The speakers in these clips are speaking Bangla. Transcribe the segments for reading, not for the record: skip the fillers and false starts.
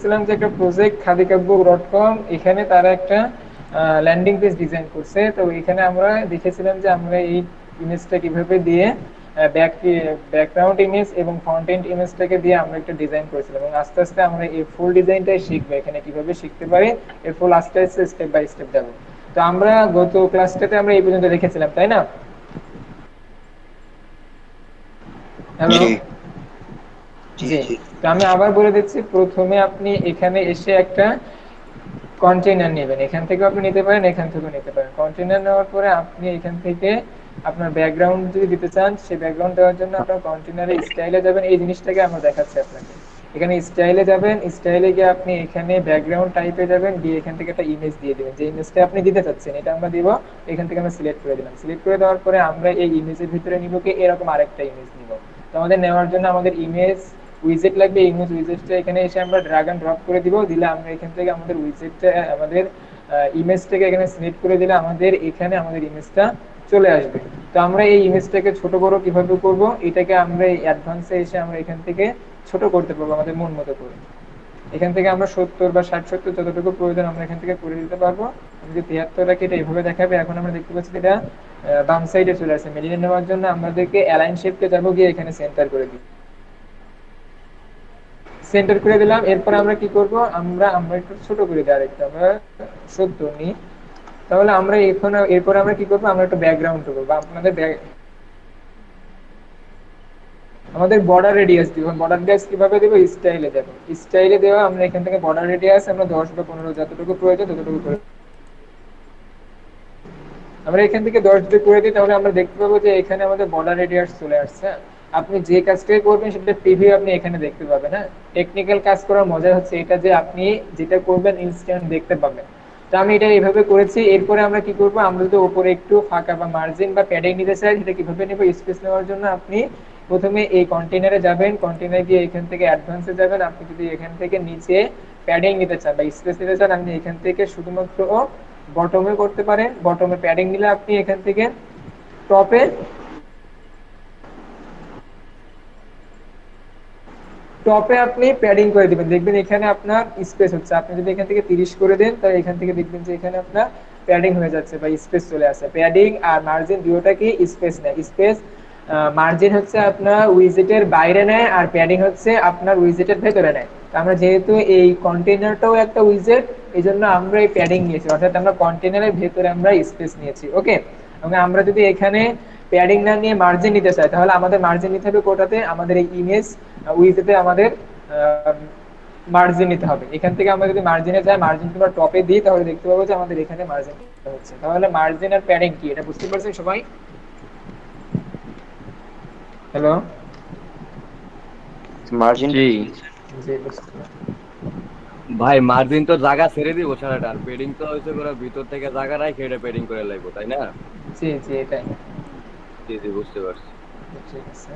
দেখছিলাম যে একটা প্রজেক্ট খাদিকাব্য.কম, এখানে তারা একটা ল্যান্ডিং পেজ ডিজাইন করছে। তো এখানে আমরা দেখেছিলাম যে আমরা এই ইমেজটা কিভাবে দিয়ে ব্যাকগ্রাউন্ড ইমেজ এবং ফ্রন্ট এন্ড ইমেজটাকে দিয়ে আমরা একটা ডিজাইন করেছিলাম, এবং আস্তে আস্তে আমরা এই ফুল ডিজাইনটাই শিখবো এখানে কিভাবে শিখতে পারি। এর ফুল আস্তে আস্তে স্টেপ বাই স্টেপ যাবো। তো আমরা গত ক্লাসটাতে আমরা এই পর্যন্ত দেখেছিলাম, তাই না? হ্যালো। জি জি জি। জি। তো আমি আবার বলে দিচ্ছি, প্রথমে আপনি এখানে এসে একটা কন্টেইনার নেবেন। এখান থেকেও আপনি নিতে পারেন, এখান থেকেও নিতে পারেন। কন্টেইনার নেওয়ার পরে আপনি এখান থেকে আপনার ব্যাকগ্রাউন্ড যদি দিতে চান, সেই ব্যাকগ্রাউন্ড দেওয়ার জন্য আপনার কন্টেইনারে স্টাইলে যাবেন। এই জিনিসটাকে আমরা দেখাচ্ছি আপনাকে। এখানে স্টাইলে যাবেন, স্টাইলে গিয়ে আপনি এখানে ব্যাকগ্রাউন্ড টাইপে যাবেন, গিয়ে এখান থেকে একটা ইমেজ দিয়ে দেবেন। যে ইমেজটা আপনি দিতে চাচ্ছেন এটা আমরা দিব। এখান থেকে আমরা সিলেক্ট করে দিলাম। সিলেক্ট করে দেওয়ার পরে আমরা এই ইমেজের ভিতরে নিব কি এরকম আরেকটা ইমেজ নিব। তো আমাদের নেওয়ার জন্য আমাদের ইমেজ উইজেট লাগবে। ইমেজ উইজেটটা এখানে এসে আমরা ড্রাগ এন্ড ড্রপ করে দিব। দিলে আমরা এখান থেকে আমাদের উইজেটটা আমাদের ইমেজটাকে এখানে সিলেক্ট করে দিলে আমাদের এখানে আমাদের ইমেজটা চলে আসবে। তো আমরা এই ইমেজটাকে ছোট বড় কিভাবে করব, এটাকে আমরা এই অ্যাডভান্সে এসে আমরা এখান থেকে ছোট করতে পারবো আমাদের মন মতো করে। এখান থেকে আমরা 70 বা 60 70 যতটুকু প্রয়োজন আমরা এখান থেকে করে দিতে পারবো। আমি যে 73 রাখি এটা এইভাবে দেখাবে। এখন আমরা দেখতে পাচ্ছি এটা বাম সাইডে চলে আসছে। মিডিলে নেওয়ার জন্য আমাদেরকে অ্যালাইন শেপকে যাবো, গিয়ে এখানে সেন্টার করে দিই। সেন্টার করে দিলাম। এরপর আমরা কি করব, আমরা আমরা একটু ছোট করে দিই আরেকটু, আমরা 70 নিই। তাহলে আমরা এখন এরপর আমরা কি করবো, আমরা একটা ব্যাকগ্রাউন্ড করবো বা আপনাদের আমাদের বর্ডার রেডিয়াস দিব। বর্ডার রেডিয়াস কিভাবে দেবো, স্টাইলে দেবো। স্টাইলে দেওয়া আমরা এখান থেকে বর্ডার রেডিয়াস আমরা 10 বা 15 যতটুকু প্রয়োজন ততটুকু করে আমরা এখান থেকে 10 দিয়ে করে দিই। তাহলে আমরা দেখতে পাবো যে এখানে আমাদের বর্ডার রেডিয়াস চলে আসছে। আপনি যে কাজটাই করবেন সেটা প্রিভিউ আপনি এখানে দেখতে পাবেন। হ্যাঁ, টেকনিক্যাল কাজ করার মজা হচ্ছে এটা যে আপনি যেটা করবেন ইনস্ট্যান্ট দেখতে পাবেন। তো আমি এটা এইভাবে করেছি। এরপরে আমরা কি করব, আমরা যদি উপরে একটু ফাঁকা বা মার্জিন বা প্যাডিং নিতে চাই সেটা কিভাবে নেব, স্পেস নেওয়ার জন্য আপনি প্রথমে এই কন্টেইনারে যাবেন। কন্টেইনারে গিয়ে এখান থেকে অ্যাডভান্সে যাবেন। আপনি যদি এখান থেকে নিচে প্যাডিং নিতে চান বা স্পেস নিতে চান, আপনি এখান থেকে শুধুমাত্র বটমে করতে পারেন। বটমে প্যাডিং নিলে আপনি এখান থেকে টপে টপে আপনি প্যাডিং করে দিবেন। দেখবেন এখানে আপনার স্পেস হচ্ছে। আপনি যদি এখান থেকে 30 করে দেন তাহলে এখান থেকে দেখবেন যে এখানে আপনার প্যাডিং হয়ে যাচ্ছে বা স্পেস চলে আসে। প্যাডিং আর মার্জিন দুটোটা কি স্পেস নেয়। স্পেস মার্জিন হচ্ছে আপনার উইজেটের বাইরে নেয়, আর প্যাডিং হচ্ছে আপনার উইজেটের ভেতরে নেয়। তো আমরা যেহেতু এই কন্টেইনারটাও একটা উইজেট, এই জন্য আমরা এই প্যাডিং নিয়েছি, অর্থাৎ আমরা কন্টেইনারের ভেতরে আমরা স্পেস নিয়েছি। ওকে। এবং আমরা যদি এখানে প্যাডিং না নিয়ে মার্জিন নিতে চাই, তাহলে আমাদের মার্জিন নিতে হবে কোটাতে, আমাদের এই ইমেজ উইজেটে আমাদের মার্জিন নিতে হবে। এখান থেকে আমরা যদি মার্জিনে যাই, মার্জিন কিংবা টপে দিই, তাহলে দেখতে পাবো যে আমাদের এখানে মার্জিন হচ্ছে। তাহলে মার্জিন আর প্যাডিং কি এটা বুঝতে পারছেন সবাই? হ্যালো। মার্জিনটা জি কি বলছেন? জি, বুঝতে ভাই, মার্জিন তো জায়গা ছেড়ে দিব সারাটা, আর পেডিং তো হয়েছে করে ভিতর থেকে জায়গা রাখে এটা পেডিং করে লাগবো, তাই না? জি জি, এটাই। জি জি, বুঝতে পারছি। ঠিক আছে।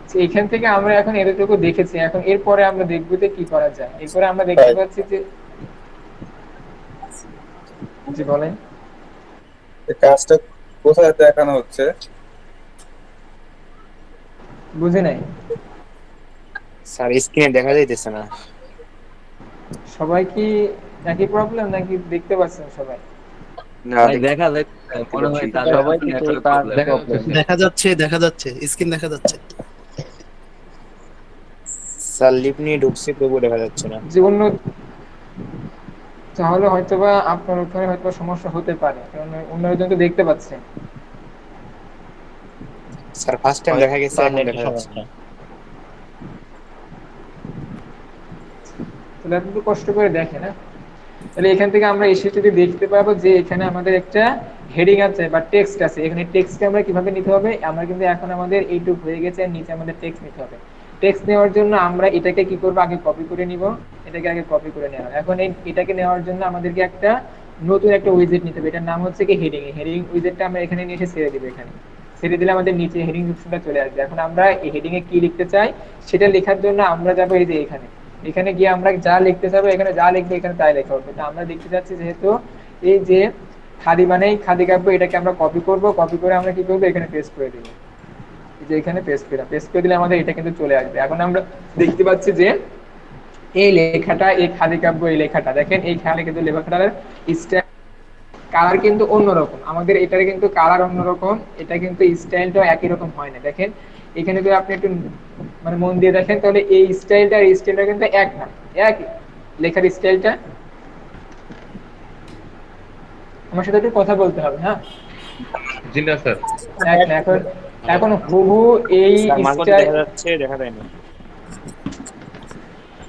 তো এখান থেকে আমরা এখন এতটুকু দেখেছি। এখন এরপরে আমরা দেখবো যে কি করা যায়। এরপরে আমরা দেখতে ভাই, পাচ্ছি যে, জি বলেন। এই কাজটা কোথায় দেখানো হচ্ছে? বুঝি নাই। স্যার স্ক্রিনে দেখা যাইতেছে না। সবাই কি একই প্রবলেম নাকি দেখতে পাচ্ছেন সবাই? না, ভাই দেখা যায়, দেখতে মনে পাচ্ছি হয় না। তাদের সবাই আসলে কিন্তু নেটওয়ার্ক তার প্রবলেম। দেখা যাচ্ছে দেখা যাচ্ছে স্ক্রিন দেখা যাচ্ছে। স্যার লিপ নিয়ে ঢুকছি তবুও দেখা যাচ্ছে না। যে অন্য, তাহলে হয়তোবা আপনার ওখানে হয়তো সমস্যা হতে পারে, কারণ অন্যজন তো দেখতে পাচ্ছে। স্যার ফার্স্ট টাইম হয়তো দেখা গেছে, তার এখন নেটের দেখা যাচ্ছে না। সমস্যা। তাহলে আপনি একটু কষ্ট করে দেখেন। হ্যাঁ, তাহলে এখান থেকে আমরা এসে যদি দেখতে পাবো যে এখানে আমাদের একটা হেডিং আছে বা টেক্সট আছে। এখানে টেক্সটকে আমরা কিভাবে নিতে হবে, আমরা কিন্তু এখন আমাদের এইটুক হয়ে গেছে, আর নিচে আমাদের টেক্সট নিতে হবে। টেক্সট নেওয়ার জন্য আমরা এটাকে কি করবো, আগে কপি করে নিব। এটাকে আগে কপি করে নেওয়া হবে। এখন এটাকে নেওয়ার জন্য আমাদেরকে একটা নতুন একটা উইজেট নিতে হবে। এটার নাম হচ্ছে কি হেডিং। হেডিং উইজেটটা আমরা এখানে নিয়ে এসে ছেড়ে দিব। এখানে ছেড়ে দিলে আমাদের নিচে হেডিং অপশনটা চলে আসবে। এখন আমরা এই হেডিং এ কি লিখতে চাই সেটা লেখার জন্য আমরা যাবো এই যে এখানে। এখানে গিয়ে আমরা যা লিখতে যাবো, এখানে যা লিখবে এখানে তাই লেখা হবে। তো আমরা দেখতে যাচ্ছি যেহেতু এই যে খাদি মানে খাদি কাব্য, এটাকে আমরা কপি করব। কপি করে আমরা কি করবো, এখানে পেস্ট করে দিব। যে এখানে পেস্ট দিলাম, পেস্ট করে দিলে আমাদের এটা কিন্তু চলে আসবে। এখন আমরা দেখতে পাচ্ছি যে এই লেখাটা, এই খাদি কাব্য, এই লেখাটা দেখেন, এইখানে কিন্তু লেখাটার স্টাইল, কালার কিন্তু অন্যরকম, আমাদের এটার কিন্তু কালার অন্যরকম, এটা কিন্তু স্টাইলটাও একই রকম হয় না। দেখেন এখানে যদি আপনি একটু মানে মন দিয়ে দেখেন, তাহলে এই স্টাইলটা আর এই স্টাইলটা কিন্তু এক না, একই লেখার স্টাইলটা। আমার সাথে একটু কথা বলতে হবে, হ্যাঁ। জি না স্যার। এক না, এখন এখন হুবহু এই স্যার মাঝে মাঝে স্টাইল, দেখা যাচ্ছে, দেখা যায় না।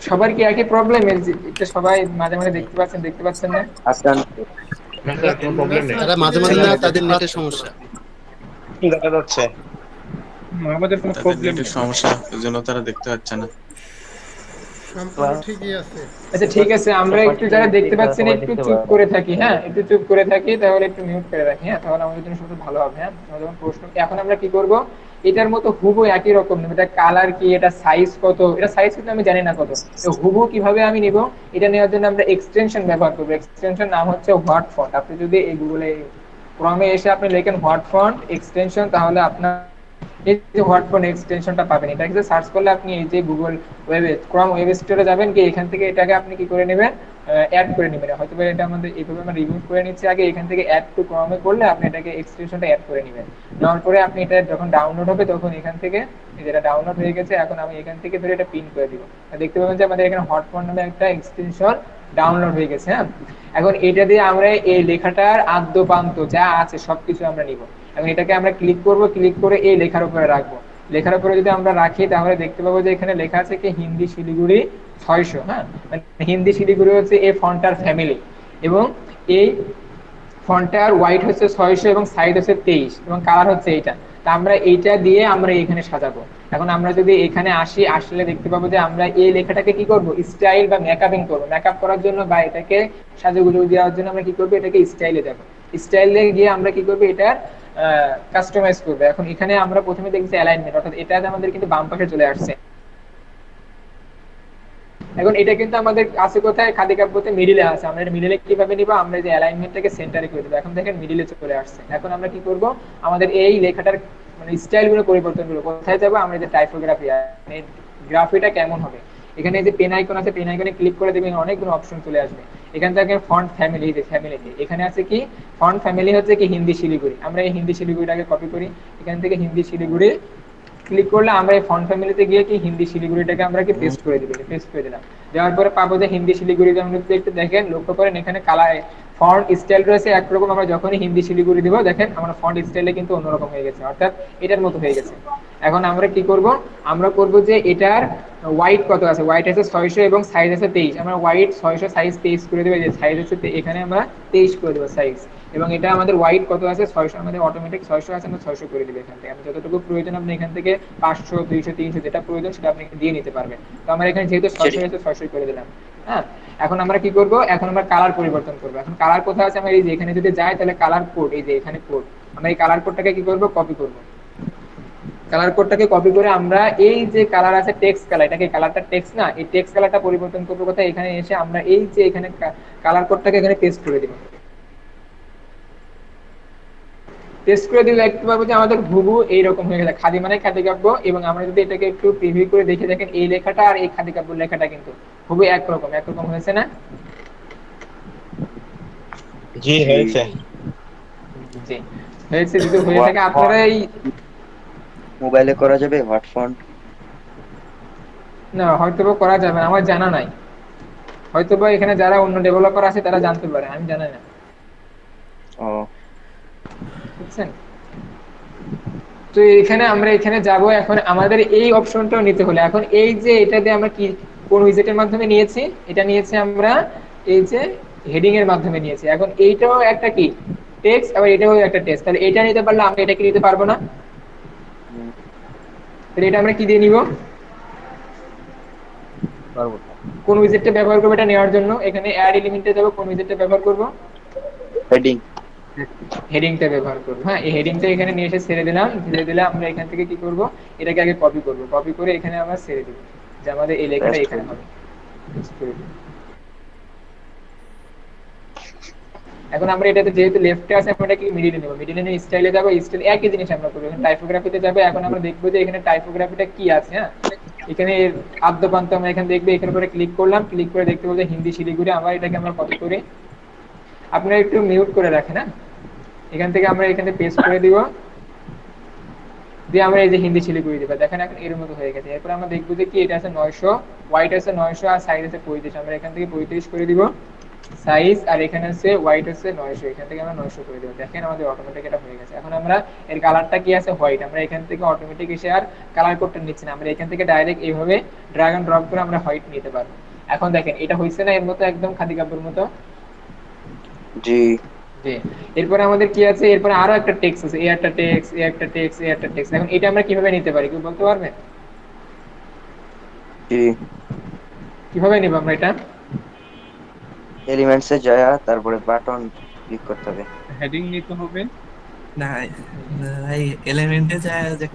সবার কি একই প্রবলেম? এটা সবাই মাঝে মাঝে দেখতে পাচ্ছেন না? আপনার না স্যার, কোনো প্রবলেম নেই। তারা মাঝে মাঝে না, তাদের নেটের সমস্যা। দেখা যাচ্ছে। আমাদের কোনো তাদের প্রবলেম নেটের নেই। সমস্যা, এই জন্য তারা দেখতে পাচ্ছে না। সম্পূর্ণ ঠিকই আছে। আচ্ছা ঠিক আছে, আমরা একটু যারা দেখতে পাচ্ছেন একটু চুপ করে থাকি, হ্যাঁ একটু চুপ করে থাকি, তাহলে একটু মিউট করে রাখি, হ্যাঁ তাহলে আমাদের জন্য সবচেয়ে ভালো হবে। হ্যাঁ আমাদের যখন প্রশ্ন, এখন আমরা কি করব, এটার মতো হুবহু একই রকম নেব, এটা কালার কি, এটা সাইজ কত, এটা সাইজ কিন্তু আমি জানি না কত, তো হুবহু কিভাবে আমি নিব, এটা নেওয়ার জন্য আমরা এক্সটেনশন ব্যবহার করব। এক্সটেনশন নাম হচ্ছে হোয়াট ফন্ট। আপনি যদি এই গুগলে ক্রমে এসে আপনি লেখেন হোয়াট ফন্ট এক্সটেনশন, তাহলে আপনার এই যে হোয়াট ফন্ট এক্সটেনশনটা পাবেন। এটা কিন্তু সার্চ করলে আপনি এই যে গুগল ওয়েবে, ক্রম ওয়েব স্টোরে যাবেন, কি এখান থেকে এটাকে আপনি কি করে নেবেন, অ্যাড করে নেবেন। হয়তো এটা আমাদের এইভাবে আমরা রিমুভ করে নিচ্ছি আগে, এখান থেকে অ্যাড টু ক্রমে করলে আপনি এটাকে এক্সটেনশনটা অ্যাড করে নেবেন। নেওয়ার পরে আপনি এটা যখন ডাউনলোড হবে, তখন এখান থেকে যেটা ডাউনলোড হয়ে গেছে, এখন আমি এখান থেকে ধরে এটা পিন করে দিব, দেখতে পাবেন যে আমাদের এখানে হোয়াট ফন্ট নামে একটা এক্সটেনশন ডাউনলোড হয়ে গেছে। হ্যাঁ এখন এটা দিয়ে আমরা এই লেখাটার আদ্য প্রান্ত যা আছে সবকিছু আমরা নিব। এখন এটাকে আমরা ক্লিক করব, ক্লিক করে এই লেখার উপরে রাখবো। লেখার উপরে যদি আমরা রাখি, তাহলে দেখতে পাবো যে এখানে লেখা আছে কি হিন্দি শিলিগুড়ি 600। হ্যাঁ মানে হিন্দি শিলিগুড়ি হচ্ছে এই ফন্টার ফ্যামিলি, এবং এই ফন্টার ওয়াইট হচ্ছে 600 এবং সাইজ হচ্ছে 23 এবং কালার হচ্ছে এইটা। তা আমরা এইটা দিয়ে আমরা এখানে সাজাবো। এখন আমরা যদি এখানে আসি, আসলে দেখতে পাবো যে আমরা এই লেখাটাকে কি করব, স্টাইল বা মেকআপিং করবো। মেকআপ করার জন্য বা এটাকে সাজুগুজু দেওয়ার জন্য আমরা কি করবো, এটাকে স্টাইলে দেবো। স্টাইলে গিয়ে আমরা কি করবো, এটার কাস্টমাইজ করবো। এখন এখানে আমরা প্রথমে দেখছি অ্যালাইনমেন্ট, অর্থাৎ এটা আমাদের কিন্তু বাম পাশে চলে আসছে। এখন এটা কিন্তু আমাদের আছে কোথায়, খাদি কাব্যতে মিডিলে আছে। আমরা এটা মিডিলে কিভাবে নিব, আমরা যে অ্যালাইনমেন্টটাকে সেন্টারে করে দেবো। এখন দেখেন মিডিলে চলে আসছে। এখন আমরা কি করব, আমাদের এই লেখাটার মানে স্টাইলগুলো পরিবর্তন করবো। কোথায় যাবো, আমরা যে টাইপোগ্রাফি, গ্রাফিটা কেমন হবে, এখানে যে পেন আইকন আছে, পেন আইকনে ক্লিক করে দেবেন, অনেকগুলো অপশন চলে আসবে। এখান থেকে ফন্ট ফ্যামিলি, যে ফ্যামিলিতে এখানে আছে কি ফন্ট ফ্যামিলি হচ্ছে কি হিন্দি শিলিগুড়ি। আমরা এই হিন্দি শিলিগুড়িটাকে কপি করি, এখান থেকে হিন্দি শিলিগুড়ি ক্লিক করলে আমরা এই ফন্ট ফ্যামিলিতে গিয়ে কি হিন্দি শিলিগুড়িটাকে আমরা কি পেস্ট করে দিবেন, পেস্ট করে দিলাম। দেওয়ার পরে পাবো যে হিন্দি শিলিগুড়ি, যেমন একটু দেখেন লক্ষ্য করেন এখানে কালার ফন্ট স্টাইল রয়েছে একরকম। আমরা যখনই হিন্দি শিলিগুড়ি দিব, দেখেন আমরা ফন্ট স্টাইলে কিন্তু অন্যরকম হয়ে গেছে, অর্থাৎ এটার মতো হয়ে গেছে। এখন আমরা কি করব, আমরা করব যে এটার হোয়াইট কত আছে, হোয়াইট আছে 600 এবং সাইজ আছে 23। আমরা হোয়াইট 600 সাইজ 23 করে দেবো, যে সাইজ আছে এখানে আমরা 23 করে দেবো সাইজ। এবং এটা আমাদের হোয়াইট কত আছে 600, আমাদের অটোমেটিক 600 আছে, আমরা 600 করে দিব। এখান থেকে আপনি যতটুকু প্রয়োজন আপনি এখান থেকে 500 200 300 যেটা প্রয়োজন সেটা আপনি দিয়ে নিতে পারবেন। তো আমরা এখানে যেহেতু 600 আছে 600 করে দিলাম। হ্যাঁ এখন আমরা কি করব, এখন আমরা কালার পরিবর্তন করব। এখন কালার কোথায় আছে, আমরা এই যে এখানে যদি যাই, তাহলে কালার কোড, এই যে এখানে কোড, আমরা এই কালার কোডটাকে কি করব, কপি করব। কালার কোডটাকে কপি করে আমরা এই যে কালার আছে টেক্সট কালার, এটাকে কালারটা টেক্সট না, এই টেক্সট কালারটা পরিবর্তন করব কোথায়, এখানে এসে আমরা এই যে এখানে কালার কোডটাকে এখানে পেস্ট করে দিব। পেস্ট করে দিলে দেখতে পাবো যে আমাদের হুবহু এইরকম হয়ে গেছে, খাদি মানে খাদি কাব্য। এবং আমরা যদি এটাকে একটু প্রিভিউ করে দেখে দেখেন, এই লেখাটা আর এই খাদি কাব্য লেখাটা কিন্তু হুবহু একরকম হয়েছে না? জি হয়েছে। জি হয়েছে। যদি হয়ে থাকে আপনারা এই মোবাইলে করা যাবে হোয়াট ফন্ট? না হয়তো করা যাবে না, আমার জানা নাই। হয়তো এখানে যারা অন্য ডেভেলপার আছে তারা জানতে পারে, আমি জানি না। ও বুঝছেন? তো এখানে আমরা এখানে যাব। এখন আমাদের এই অপশনটাও নিতে হলে, এখন এই যে এটা দিয়ে আমরা কি কোন উইজেটের মাধ্যমে নিয়েছি, এটা নিয়েছি আমরা এই যে হেডিং এর মাধ্যমে নিয়েছি। এখন এইটাও একটা কি টেক্সট, আবার এটাও একটা টেক্সট, তাহলে এটা নিতে পারলে আমরা এটা কি নিতে পারবো না? তাহলে এটা আমরা কি দিয়ে নিব, পারবো। কোন উইজেটটা ব্যবহার করব এটা নেওয়ার জন্য? এখানে অ্যাড এলিমেন্টে যাব, কোন উইজেটটা ব্যবহার করব, হেডিং। হেডিংটা ব্যবহার করব। হ্যাঁ এই হেডিংটা এখানে নিয়ে এসে ছেড়ে দিলাম, ছেড়ে দিলে আমরা এখান থেকে কি করব, এটাকে আগে কপি করব, কপি করে এখানে আমরা ছেড়ে দিব, যে আমাদের এই লেখাটা এখানে হবে। এখন আমরা এটাতে যেহেতু লেফটে আছে আমরা এটাকে মিডিলে নেব, মিডিলে নিয়ে স্টাইলে যাবো, স্টাইল একই জিনিস আমরা করবো। এখন টাইপোগ্রাফিতে যাবে, এখন আমরা দেখবো যে এখানে টাইপোগ্রাফিটা কি আছে। হ্যাঁ, এখানে আদ্যপান্ত আমরা এখানে দেখবো, এখানে পরে ক্লিক করলাম, ক্লিক করে দেখতে বলতে হিন্দি শিলিগুড়ি, আবার এটাকে আমরা কপি করি, আপনারা একটু মিউট করে রাখেন। হ্যাঁ, এখান থেকে আমরা এখানে পেস্ট করে দিব, দিয়ে আমরা এই যে হিন্দি শিলিগুড়ি দেবো, দেখেন এখন এর মতো হয়ে গেছে। এরপর আমরা দেখবো যে কি এটা আছে 900, হোয়াইট আছে 900 আর সাইজ আছে 35, আমরা এখান থেকে 35 করে দিব সাইজ, আর এখানে আছে হোয়াইট আছে 900, এখান থেকে আমরা 900 করে দেব। দেখেন আমাদের অটোমেটিক এটা হয়ে গেছে। এখন আমরা এর কালারটা কি আছে হোয়াইট, আমরা এখান থেকে অটোমেটিক এসে আর কালার কোডটা নিচ্ছি না, আমরা এখান থেকে ডাইরেক্ট এইভাবে ড্র্যাগ এন্ড ড্রপ করে আমরা হোয়াইট নিতে পারবো। এখন দেখেন এটা হইছে না এর মতো, একদম খাদি কাপড়ের মতো। জি জি, এরপরে আমাদের কি আছে, এরপরে আরো একটা টেক্সট আছে, এই একটা টেক্সট, এই একটা টেক্সট, এই একটা টেক্সট। এখন এটা আমরা কিভাবে নিতে পারি, কেউ বলতে পারবেন জি কিভাবে নিব আমরা এটা? এলিমেন্টসে যায়, তারপরে বাটন ক্লিক করতে হবে। হেডিং নিতে হবে। না ভাই, এলিমেন্টে যায় যে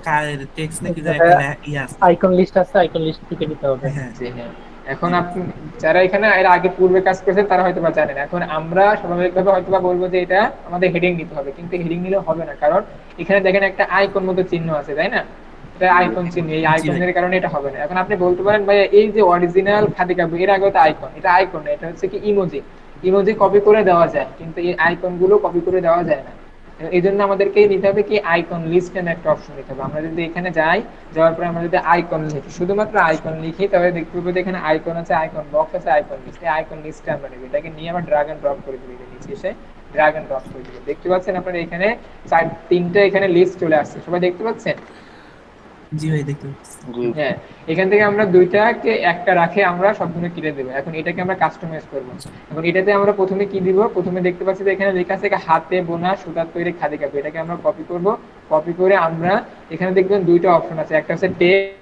টেক্সট নাকি যায় একটা ইয়াস আইকন লিস্ট আছে, আইকন লিস্ট থেকে নিতে হবে। হ্যাঁ জি হ্যাঁ, এখন আপনি যারা এখানে এর আগে পূর্বে কাজ করেছেন তারা হয়তো বা জানেন। এখন আমরা স্বাভাবিকভাবে হয়তো বা বলবো যে এটা আমাদের হেডিং নিতে হবে, কিন্তু হেডিং নিলে হবে না, কারণ এখানে দেখেন একটা আইকন মতো চিহ্ন আছে, তাই না? এটা আইকন চিহ্ন, এই আইকনের কারণে এটা হবে না। এখন আপনি বলতে পারেন ভাই এই যে অরিজিনাল খাদি কাপড় এর আগে তো আইকন, এটা আইকন না, এটা হচ্ছে কি ইমোজি। ইমোজি কপি করে দেওয়া যায়, কিন্তু এই আইকন গুলো কপি করে দেওয়া যায় না। এই জন্য আমাদেরকে নিতে হবে কি আইকন লিস্ট এর একটা অপশন নিতে হবে। আমরা যদি এখানে যাই, যাওয়ার পরে আমরা যদি আইকন লিখি, শুধুমাত্র আইকন লিখি, তাহলে দেখতে পাবো যে এখানে আইকন আছে, আইকন বক্স আছে, আইকন লিস্ট। এই আইকন লিস্টে আমরা নেব, এটাকে নিয়ে আমরা ড্র্যাগ এন্ড ড্রপ করে দিব, নিচে এসে ড্র্যাগ এন্ড ড্রপ করে দিব। দেখতে পাচ্ছেন আপনারা এখানে তিনটা এখানে লিস্ট চলে আসছে, সবাই দেখতে পাচ্ছেন? জি ভাই দেখতে পাচ্ছি। হ্যাঁ, এখান থেকে আমরা দুইটাকে একটা রাখে আমরা সবগুলো কেটে দেবো। এখন এটাকে আমরা কাস্টমাইজ করবো। এখন এটাতে আমরা প্রথমে কি দিব, প্রথমে দেখতে পাচ্ছি যে এখানে লেখা আছে হাতে বোনা সুতার তৈরি খাদি কাপড়, এটাকে আমরা কপি করব। কপি করে আমরা এখানে দেখবেন দুইটা অপশন আছে, একটা হচ্ছে টেক্সট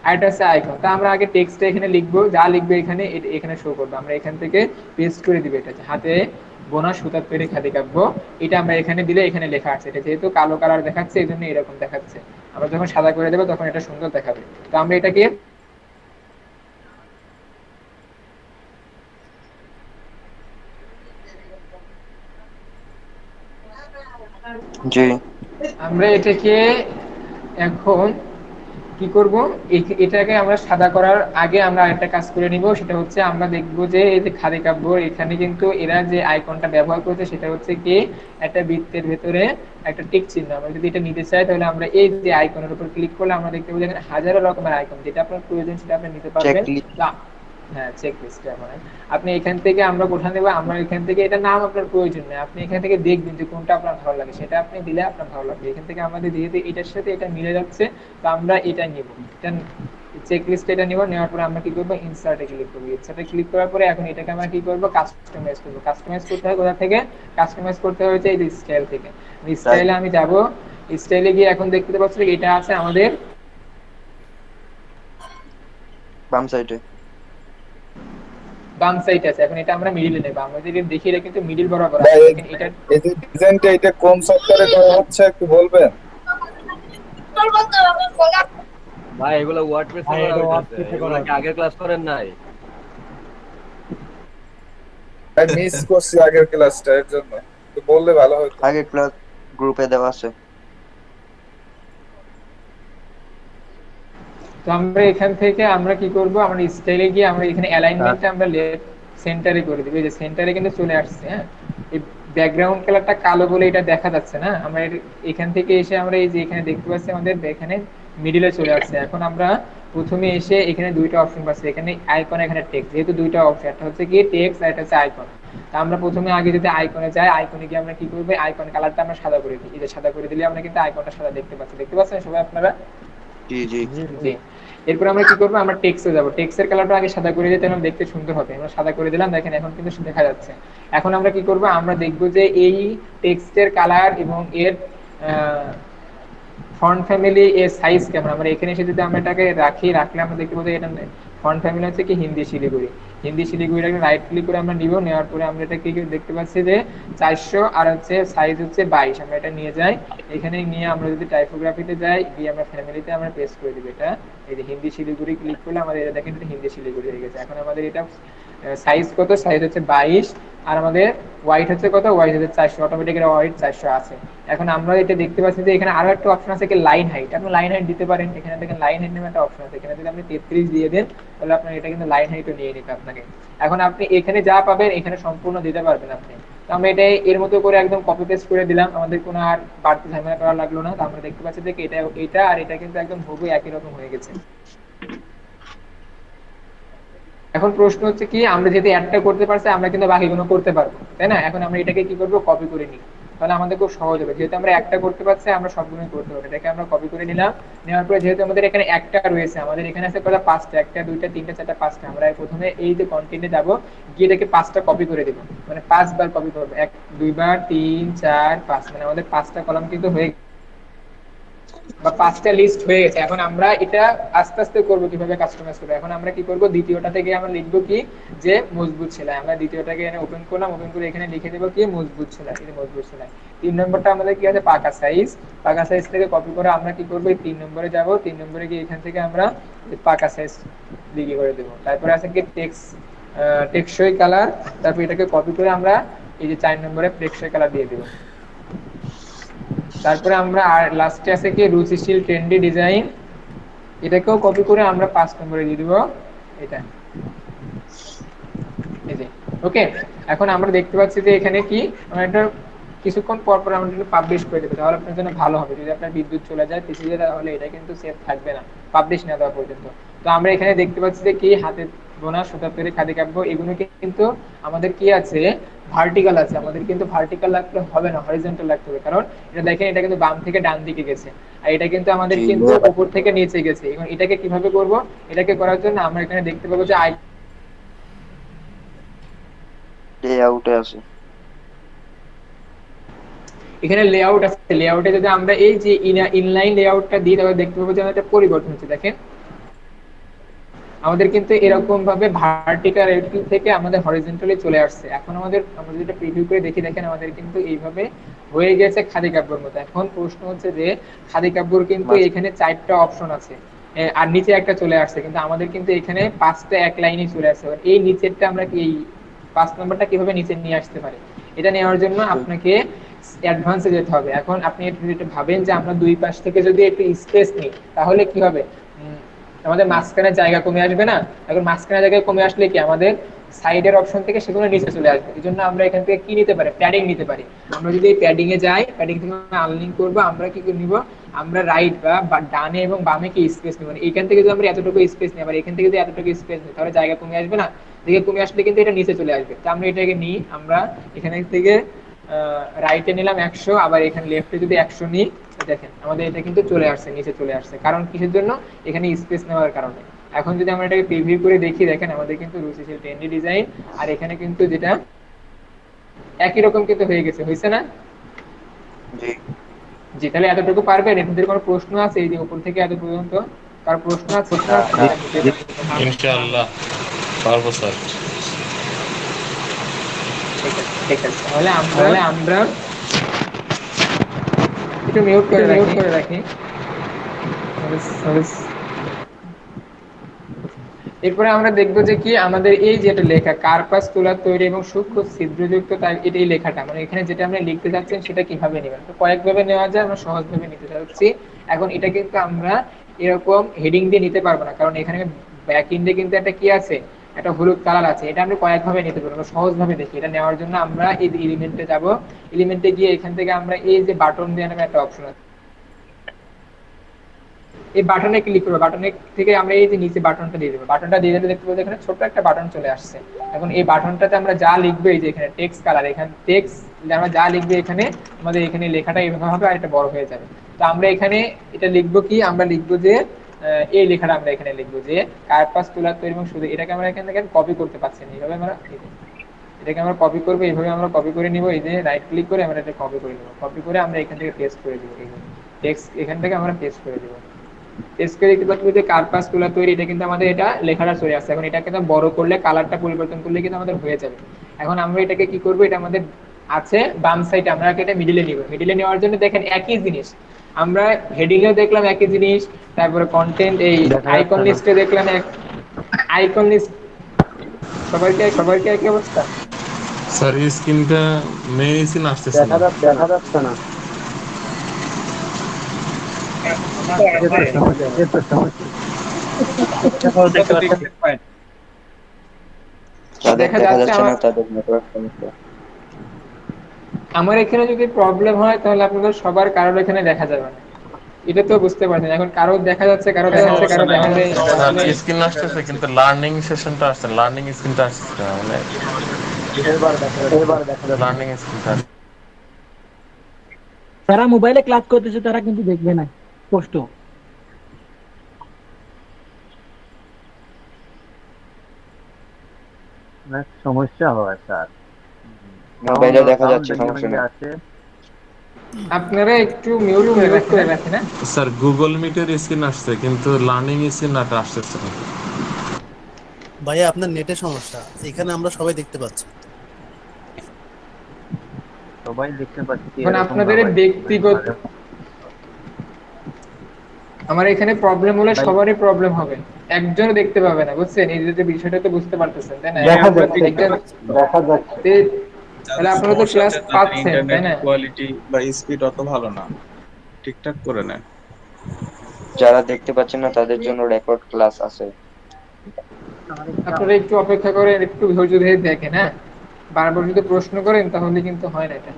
আর একটা হচ্ছে আইকন। তা আমরা আগে টেক্সটটা এখানে লিখবো, যা লিখবে এখানে এখানে শো করবে। আমরা এখান থেকে পেস্ট করে দিব, এটা হাতে বোনা সুতার তৈরি খাদি কাপড়, এটা আমরা এখানে দিলে এখানে লেখা আছে। এটা যেহেতু কালো কালার দেখাচ্ছে এই জন্য এরকম দেখাচ্ছে, আমরা যখন সাদা করে দেবো তখন এটা সুন্দর দেখাবে। তো আমরা এটাকে জি আমরা এটাকে এখন কি করব, এটাকে আমরা সাদা করার আগে আমরা একটা কাজ করে নিব, সেটা হচ্ছে আমরা দেখব যে এই যে খাদি কাপড় এখানে কিন্তু এরা যে আইকনটা ব্যবহার করছে সেটা হচ্ছে কি একটা বৃত্তের ভেতরে একটা টিক চিহ্ন। আমরা যদি এটা নিতে চাই তাহলে আমরা এই যে আইকনের উপর ক্লিক করলে আমরা দেখতে পাবো এখানে হাজারো রকমের আইকন, যেটা আপনার প্রয়োজন সেটা আপনি নিতে পারবেন। হ্যাঁ, চেক লিস্টে আপনি এখান থেকে আমরা কোথা নেব, আমরা এখান থেকে এটা নাম আপনার প্রয়োজন নেই, আপনি এখান থেকে দেখবেন যে কোনটা আপনার ভালো লাগে, সেটা আপনি দিলে আপনার ভালো লাগবে। এখান থেকে আমাদের যেহেতু এটার সাথে এটা মিলে যাচ্ছে, তো আমরা এটা নিব, এটা চেক লিস্ট এটা নিব। নেওয়ার পরে আমরা কি করব, ইনসার্টে ক্লিক করব। ইনসার্টে ক্লিক করার পরে এখন এটাকে আমরা কি করব, কাস্টমাইজ করব। কাস্টমাইজ করতে হয় কোথা থেকে, কাস্টমাইজ করতে হচ্ছে এই স্টাইল থেকে। স্টাইলে আমি যাব, স্টাইলে গিয়ে এখন দেখতে পাচ্ছি এটা আছে আমাদের বাম সাইডে, বাম সাইড আছে। এখন এটা আমরা মিডলে নেব, আমরা যদি দেখি এটা কিন্তু মিডল বরাবর ভাই, আছে। দেখেন এটা এই যে ডিজাইনটা এটা কোন সফটওয়্যারে করা হচ্ছে একটু বলবেন? ভাই এগুলো ওয়ার্ডপ্রেসে করা হয়েছে, এগুলো কি আগের ক্লাস করেন নাই? আমি মিস করছি আগের ক্লাসটা, এর জন্য তো বললে ভালো হতো। আগের ক্লাস গ্রুপে দেওয়া আছে। তো আমরা এখান থেকে আমরা কি করব, আমরা স্টাইলে গিয়ে আমরা এখানে অ্যালাইনমেন্টটা আমরা লেফট সেন্টারে করে দিব। এই যে সেন্টারে কিন্তু চলে আসছে। হ্যাঁ, এই ব্যাকগ্রাউন্ড কালারটা কালো বলে এটা দেখা যাচ্ছে না, আমরা এখান থেকে এসে আমরা এই যে এখানে দেখতে পাচ্ছি আমাদের এখানে মিডলে চলে আসছে। এখন আমরা প্রথমে এসে এখানে দুইটা অপশন পাচ্ছি, এখানে আইকন, এখানে টেক্সট। যেহেতু দুইটা অপশন, একটা হচ্ছে কি টেক্সট আর একটা হচ্ছে আইকন। তা আমরা প্রথমে আগে যদি আইকনে যাই, আইকনে গিয়ে আমরা কি করব, আইকন কালারটা আমরা সাদা করে দিই। এই যে সাদা করে দিলে আমরা কিন্তু আইকনটা সাদা দেখতে পাচ্ছি। দেখতে পাচ্ছেন সবাই আপনারা? জি জি জি। এরপর আমরা কি করব, আমরা টেক্সটে যাব। টেক্সটের কালারটা আগে সাদা করে দিতে আমরা দেখতে সুন্দর হবে, আমরা সাদা করে দিলাম। দেখেন এখন কিন্তু দেখা যাচ্ছে। এখন আমরা কি করব, আমরা দেখব যে এই টেক্সটের কালার এবং এর ফন্ট ফ্যামিলি এর সাইজ কেমন। আমরা এখানে এসে যদি আমরা এটাকে রাখলে আমরা দেখতে পাবো এটা ফন্ট ফ্যামিলি হচ্ছে কি হিন্দি শিলিগুড়ি। হিন্দি শিলিগুড়িটাকে রাইট ক্লিক করে আমরা নিব। নেওয়ার পরে আমরা এটা কি দেখতে পাচ্ছি যে 400 আর হচ্ছে সাইজ হচ্ছে 22। আমরা এটা নিয়ে যাই, এখানে নিয়ে আমরা যদি টাইপোগ্রাফিতে যাই, গিয়ে আমরা ফ্যামিলিতে আমরা পেস্ট করে দিব এটা। এই যে হিন্দি শিলিগুড়ি ক্লিক করলে আমাদের এটা দেখেন হিন্দি শিলিগুড়ি হয়ে গেছে। এখন আমাদের এটা সাইজ কত, সাইজ হচ্ছে 22 আর আমাদের হোয়াইট হচ্ছে কত, হোয়াইট হচ্ছে 400, অটোমেটিক হোয়াইট 400 আছে। এখন আমরা এটা দেখতে পাচ্ছি যে এখানে আরো একটা অপশন আছে কি লাইন হাইট, আপনি লাইন হাইট দিতে পারেন। এখানে দেখেন লাইন হাইট নামে একটা অপশন আছে, এখানে যদি আপনি 33 দিয়ে দেন তাহলে আপনার এটা কিন্তু লাইন হাইটও নিয়ে নিতে আপনাকে। এখন আপনি এখানে যা পাবেন এখানে সম্পূর্ণ দিতে পারবেন আপনি। তো আমরা এটা এর মতো করে একদম কপি পেস্ট করে দিলাম, আমাদের কোনো আর বাড়তি ঝামেলা করা লাগলো না। তো আমরা দেখতে পাচ্ছি যে এটা এটা আর এটা কিন্তু একদম হুবহু একই রকম হয়ে গেছে। এখন প্রশ্ন হচ্ছে কি, আমরা যেহেতু একটা করতে পারছি আমরা কিন্তু বাকিগুলো করতে পারবো, তাই না? এখন আমরা এটাকে কি করবো, কপি করে নিই, তাহলে আমাদের খুব সহজ হবে। যেহেতু আমরা একটা করতে পারছি আমরা সবগুলোই করতে পারবো। এটাকে আমরা কপি করে নিলাম, নেওয়ার পরে যেহেতু আমাদের এখানে একটা রয়েছে, আমাদের এখানে আছে কত, 5টা, 1টা 2টা 3টা 4টা 5টা। আমরা প্রথমে এই যে কন্টেন্টে যাব, গিয়ে এটাকে 5টা কপি করে দেবো, মানে 5 বার কপি করবো, 1 2 বার 3 4 5, মানে আমাদের 5টা কলাম কিন্তু হয়ে বা 5টা লিস্ট হয়ে গেছে। এখন আমরা এটা আস্তে আস্তে করবো কিভাবে কাস্টমাইজ করবো। এখন আমরা কি করবো, দ্বিতীয়টা থেকে আমরা লিখবো কি, যে মজবুত সেলাই। আমরা দ্বিতীয়টাকে এখানে ওপেন করলাম, ওপেন করে এখানে লিখে দেবো কি, মজবুত সেলাই, এই মজবুত সেলাই। 3 নম্বরটা আমাদের কি আছে, পাকা সাইজ। পাকা সাইজ থেকে কপি করে আমরা কি করবো, 3 নম্বরে যাব, 3 নম্বরে গিয়ে এখান থেকে আমরা পাকা সাইজ লিখে করে দেবো। তারপরে আছে কি টেকসই কালার, তারপর এটাকে কপি করে আমরা এই যে 4 নম্বরে টেকসই কালার দিয়ে দেবো। তারপরে আমরা আর লাস্টে আছে কি রুচিশীল ট্রেন্ডি ডিজাইন, এটাকেও কপি করে আমরা 5 নম্বরে দিয়ে দিব এটা, এই যে ওকে। এখন আমরা দেখতে পাচ্ছি যে এখানে কি, আমরা এটা কিছুক্ষণ পর পর আমরা এটা পাবলিশ করে দেব, তাহলে আপনার জন্য ভালো হবে। যদি আপনার বিদ্যুৎ চলে যায় পিছিয়ে যায় তাহলে এটা কিন্তু সেভ থাকবে না পাবলিশ না দেওয়া পর্যন্ত। তো আমরা এখানে দেখতে পাচ্ছি যে কি, হাতে বোনা সুতা তৈরি খাদি কাব্য, এগুলো কিন্তু আমাদের কি আছে, ভার্টিক্যাল আছে। আমাদের কিন্তু ভার্টিক্যাল রাখতে হবে না, হরিজন্টাল রাখতে হবে, কারণ এটা দেখেন এটা কিন্তু বাম থেকে ডান দিকে গেছে, আর এটা কিন্তু আমাদের কিন্তু উপর থেকে নিচে গেছে। এখন এটাকে কিভাবে করব, এটাকে করার জন্য আমরা এখানে দেখতে পাবো যে লেআউটে আছে, এখানে লেআউট আছে। লেআউটে যদি আমরা এই যে ইনলাইন লেআউটটা দিই তাহলে দেখতে পাবো যে আমাদের পরিবর্তন হচ্ছে। দেখেন আমাদের কিন্তু এরকম ভাবে ভার্টিক্যাল থেকে আমাদের হরিজন্টালি চলে আসছে। এখন আমরা যেটা প্রিভিউ করে দেখি, দেখেন আমাদের কিন্তু এইভাবে হয়ে গেছে খাদি কাব্যের মতো। এখন প্রশ্ন হচ্ছে যে খাদি কাব্যের কিন্তু এখানে 4টা অপশন আছে আর নিচে একটা চলে আসছে, কিন্তু আমাদের কিন্তু এখানে 5টা এক লাইনে চলে আসছে। এই নিচেরটা আমরা কি, এই 5 নম্বরটা কিভাবে নিচে নিয়ে আসতে পারি, এটা নেওয়ার জন্য আপনাকে অ্যাডভান্সে যেতে হবে। এখন আপনি একটু ভাবেন যে আমরা দুই পাশ থেকে যদি একটু স্পেস নিই তাহলে কি হবে, আমাদের মাঝখানে জায়গা কমে আসবে না? এখন মাঝখানে জায়গায় কমে আসলে কি, আমাদের সাইডের অপশন থেকে সেগুলো নিচে চলে আসবে। এই জন্য আমরা এখান থেকে কি নিতে পারি, প্যাডিং নিতে পারি। আমরা যদি এই প্যাডিং এ যাই, প্যাডিং থেকে আনলিঙ্ক করবো, আমরা কি নিব, আমরা রাইট বা ডানে এবং বামে কি স্পেস নিব। এখান থেকে যদি আমরা এতটুকু স্পেস নিই, আবার এখান থেকে যদি এতটুকু স্পেস নিই, তাহলে জায়গা কমে আসবে না? দিকে কমে আসলে কিন্তু এটা নিচে চলে আসবে। তো আমরা এটাকে নিই, আমরা এখানে থেকে রাইটে নিলাম 100, আবার এখানে লেফটে যদি 100 নিই, দেখেন আমাদের এটা কিন্তু চলে আসছে, নিচে চলে আসছে। কারণ কিসের জন্য, এখানে স্পেস নেওয়ার কারণে। এখন যদি আমরা এটাকে প্রিভিউ করে দেখি, দেখেন আমাদের কিন্তু রুচিশীল ট্রেন্ডি ডিজাইন, আর এখানে কিন্তু যেটা একই রকম কিন্তু হয়ে গেছে, হয়েছে না? জি, তাহলে এতটুকু পারবেন? এদের কোনো প্রশ্ন আছে এই যে উপর থেকে এত পর্যন্ত কার প্রশ্ন আছে? ইনশাআল্লাহ পারবো স্যার। ঠিক আছে, তাহলে আমরা একটু মিউট করে রাখি। এরপরে আমরা দেখবো যে কি, আমাদের এই যেটা লেখা কার্পাস তুলার তৈরি এবং সূক্ষ্ম ছিদ্রযুক্ত, তাই এটাই লেখাটা, মানে এখানে যেটা আমরা লিখতে চাচ্ছেন সেটা কিভাবে নেবেন। তো কয়েকভাবে নেওয়া যায়, আমরা সহজভাবে নিতে চাচ্ছি। এখন এটা কিন্তু আমরা এরকম হেডিং দিয়ে নিতে পারবো না, কারণ এখানে ব্যাক এন্ডে কিন্তু একটা কি আছে, একটা হলুদ কালার আছে। এটা আমরা কয়েকভাবে নিতে পারবো, আমরা সহজভাবে দেখি। এটা নেওয়ার জন্য আমরা এই এলিমেন্টে যাব, এলিমেন্টে গিয়ে এখান থেকে আমরা এই যে বাটন দিয়ে নামে একটা অপশন আছে, এই বাটনে ক্লিক করবো। বাটনে থেকে আমরা এই যে নিচে বাটনটা দিয়ে দেবো। বাটনটা দিয়ে দিলে দেখতে পাবো এখানে ছোট্ট একটা বাটন চলে আসছে। এখন এই বাটনটাতে আমরা যা লিখবো, এই যে এখানে টেক্সট কালার, এখানে টেক্সট আমরা যা লিখবো এখানে আমাদের এখানে লেখাটা এইভাবে হবে, আর এটা বড় হয়ে যাবে। তো আমরা এখানে এটা লিখবো কি, আমরা লিখবো যে এই লেখাটা আমরা এখানে লিখবো যে কার্পাস তুলার তৈরি এবং শুধু, এটাকে আমরা এখান থেকে কপি করতে পারছি না। এইভাবে আমরা এটাকে আমরা কপি করবো, এইভাবে আমরা কপি করে নিব। এই যে রাইট ক্লিক করে আমরা এটা কপি করে নেবো, কপি করে আমরা এখান থেকে পেস্ট করে দিব। টেক্সট এখান থেকে আমরা পেস্ট করে দিব। কার্পাস তুলা তৈরি, এটা কিন্তু আমাদের এটা লেখাটা চলে আসছে। এখন এটাকে বড় করলে, কালারটা পরিবর্তন করলে কিন্তু আমাদের হয়ে যাবে। এখন আমরা এটাকে কি করবো, এটা আমাদের আছে বাম সাইডে, আমরা এটা মিডিলে নিব। মিডিলে নেওয়ার জন্য দেখেন একই জিনিস, আমরা হেডিং এও দেখলাম একই জিনিস, তারপরে কন্টেন্ট এই আইকন লিস্টে দেখলাম আইকন লিস্ট। সবাইকে একই অবস্থা? স্যার স্ক্রিনটা মেইন স্ক্রিন আসতেছে না। দেখা যাচ্ছে না। দেখতে পাচ্ছি। যাদের দেখা দেখা যাচ্ছে যাচ্ছে আমার না তাদের নেটওয়ার্ক সমস্যা। আমার এখানে যদি প্রবলেম হয় তাহলে আপনাদের সবার কারোর এখানে দেখা যাবে না, এটা তো বুঝতে পারছেন। এখন কারো দেখা যাচ্ছে কারো দেখা যাচ্ছে কারো দেখা যায় স্যার আসলে স্ক্রিন আসতেছে কিন্তু লার্নিং সেশনটা আসছে, লার্নিং স্ক্রিনটা আসছে না, মানে এবার দেখা যাচ্ছে। লার্নিং স্ক্রিনটা। যারা মোবাইলে ক্লাস করতেছে তারা কিন্তু দেখবে না স্পষ্ট। সমস্যা হয় স্যার, মোবাইলে দেখা যাচ্ছে, সমস্যা নেই। আপনারা একটু মিউট করে রাখেন। হ্যাঁ? স্যার গুগল মিটের স্ক্রিন আসছে কিন্তু লার্নিং স্ক্রিন আসতেছে না। ভাইয়া আপনার নেটের সমস্যা, এখানে আমরা সবাই দেখতে পাচ্ছি। সবাই দেখতে পাচ্ছি এখন এরকম না আপনাদের ভাই। ব্যক্তিগত, আমার এখানে প্রবলেম হলে সবারই প্রবলেম হবে, একজন দেখতে পাবে না, বুঝছেন? এই যে বিষয়টা তো বুঝতে পারতেছেন তাই না? দেখা আপনারা তো যাচ্ছে, দেখতে দেখা যাচ্ছে। তাহলে যাদের আপনারা তো সমস্যা ক্লাস আছে তাদের পাচ্ছেন তাই না? ইন্টারনেটের কোয়ালিটি বা স্পিড অত ভালো না, ঠিকঠাক করে নেয়। যারা দেখতে পাচ্ছেন না তাদের জন্য রেকর্ড ক্লাস আছে। আপনারা একটু অপেক্ষা করেন, একটু ধৈর্য ধরে দেখেন। হ্যাঁ, বারবার যদি প্রশ্ন করেন তাহলে কিন্তু হয় না এটা।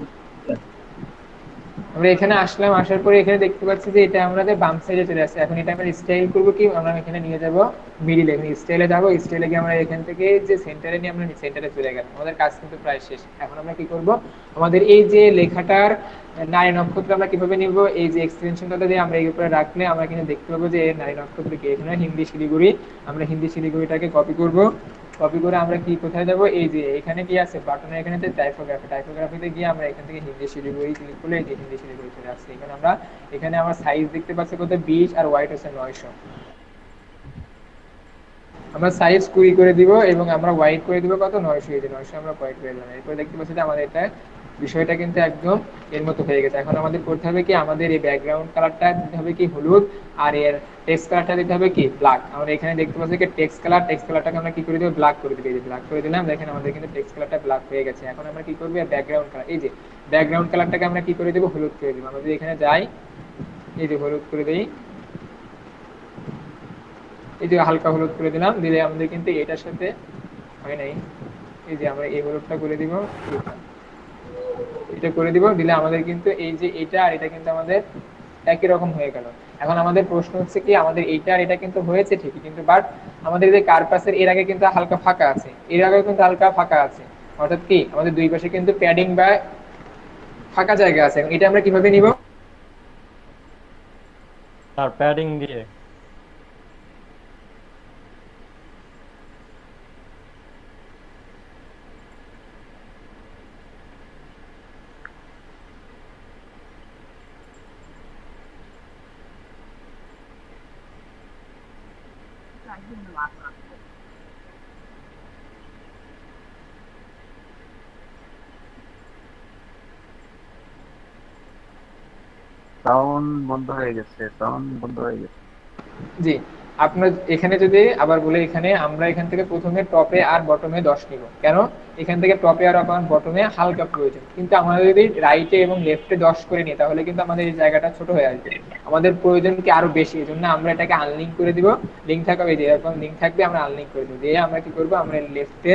আমরা এখানে আসলাম, আসার পরে এখানে দেখতে পাচ্ছি যে এটা আমাদের বাম সাইডে চলে আসছে। এখন এটা আমরা স্টাইল করবো কি, আমরা এখানে নিয়ে যাব মিডিলে, এখানে স্টাইলে যাবো, স্টাইলে গিয়ে আমরা এখান থেকে যে সেন্টারে নিয়ে আমরা সেন্টারে চলে গেলাম। আমাদের কাজ কিন্তু প্রায় শেষ। এখন আমরা কি করব, আমাদের এই যে লেখাটার নারী নক্ষত্র আমরা কিভাবে নিব, এই যে এক্সটেনশনটা দিয়ে আমরা এই উপরে রাখলে আমরা কিন্তু দেখতে পাবো যে নারী নক্ষত্র কি, এখানে হিন্দি শিলিগুড়ি, আমরা হিন্দি শিলিগুড়িটাকে কপি করব। কপি করে আমরা কি কোথায় যাব, এই যে এখানে কি আছে বাটনের এখানে টাইপোগ্রাফি, টাইপোগ্রাফিতে গিয়ে আমরা এখান থেকে হিন্দি শিলিগুড়ি ক্লিক করলে এই যে হিন্দি শিলিগুড়ি চলে আসছে। এখানে আমরা এখানে আমার সাইজ দেখতে পাচ্ছি কত, 20 আর হোয়াইট হচ্ছে 900। আমরা সাইজ 20 করে দিব এবং আমরা হোয়াইট করে দিব কত, 900। এই যে 900 আমরা হোয়াইট করে দিলাম। এরপর দেখতে পাচ্ছি যে আমাদের এটা বিষয়টা কিন্তু একদম এর মতো হয়ে গেছে। এখন আমাদের করতে হবে কি, আমাদের এই ব্যাকগ্রাউন্ড কালারটা দিতে হবে কি হলুদ, আর এর টেক্সট কালারটা দিতে হবে কি ব্ল্যাক। আমরা এখানে দেখতে পাচ্ছি কি টেক্সট কালারটাকে আমরা কি করে দেব, ব্ল্যাক করে দেব। এই যে ব্ল্যাক করে দিলাম, দেখেন আমাদের কিন্তু টেক্সট কালারটা ব্ল্যাক হয়ে গেছে। এখন আমরা কি করব, ব্যাকগ্রাউন্ড কালার, এই যে ব্যাকগ্রাউন্ড কালারটাকে আমরা কি করে দেব, হলুদ করে দেব। আমরা যদি এখানে যাই, এই যে হলুদ করে দেই, এই যে হালকা হলুদ করে দিলাম, দিলে আমাদের কিন্তু এটার সাথে হয় নাই। এই যে আমরা এই হলুদটা করে দিব, এটা করে দিব, দিলে আমাদের কিন্তু এই যে এটা আর এটা কিন্তু আমাদের একই রকম হয়ে গেল। এখন আমাদের প্রশ্ন হচ্ছে কি, আমাদের এইটা আর এটা কিন্তু হয়েছে ঠিকই, কিন্তু বাট আমাদের যে কার্পাসের এর আগে কিন্তু হালকা ফাঁকা আছে, এর আগে কিন্তু হালকা ফাঁকা আছে, অর্থাৎ কি আমাদের দুই পাশে কিন্তু প্যাডিং বা ফাঁকা জায়গা আছে। এটা আমরা কিভাবে নিব, আর প্যাডিং দিয়ে সাউন্ড বন্ধ হয়ে গেছে, সাউন্ড বন্ধ হয়ে গেছে। জি আপনার এখানে যদি আবার বলে, এখানে আমরা এখান থেকে প্রথমে টপে আর বটমে 10 নিব। কেন, এখান থেকে টপে আর বটমে হালকা প্রয়োজন, কিন্তু আমরা যদি রাইটে এবং লেফটে 10 করে নিই তাহলে কিন্তু আমাদের এই জায়গাটা ছোট হয়ে আসবে। আমাদের প্রয়োজন কি আরো বেশি, এই জন্য আমরা এটাকে আনলিঙ্ক করে দিব। লিঙ্ক থাকবে, এই যে এরকম লিঙ্ক থাকবে, আমরা আনলিঙ্ক করে দিব। দিয়ে আমরা কি করব, আমরা লেফটে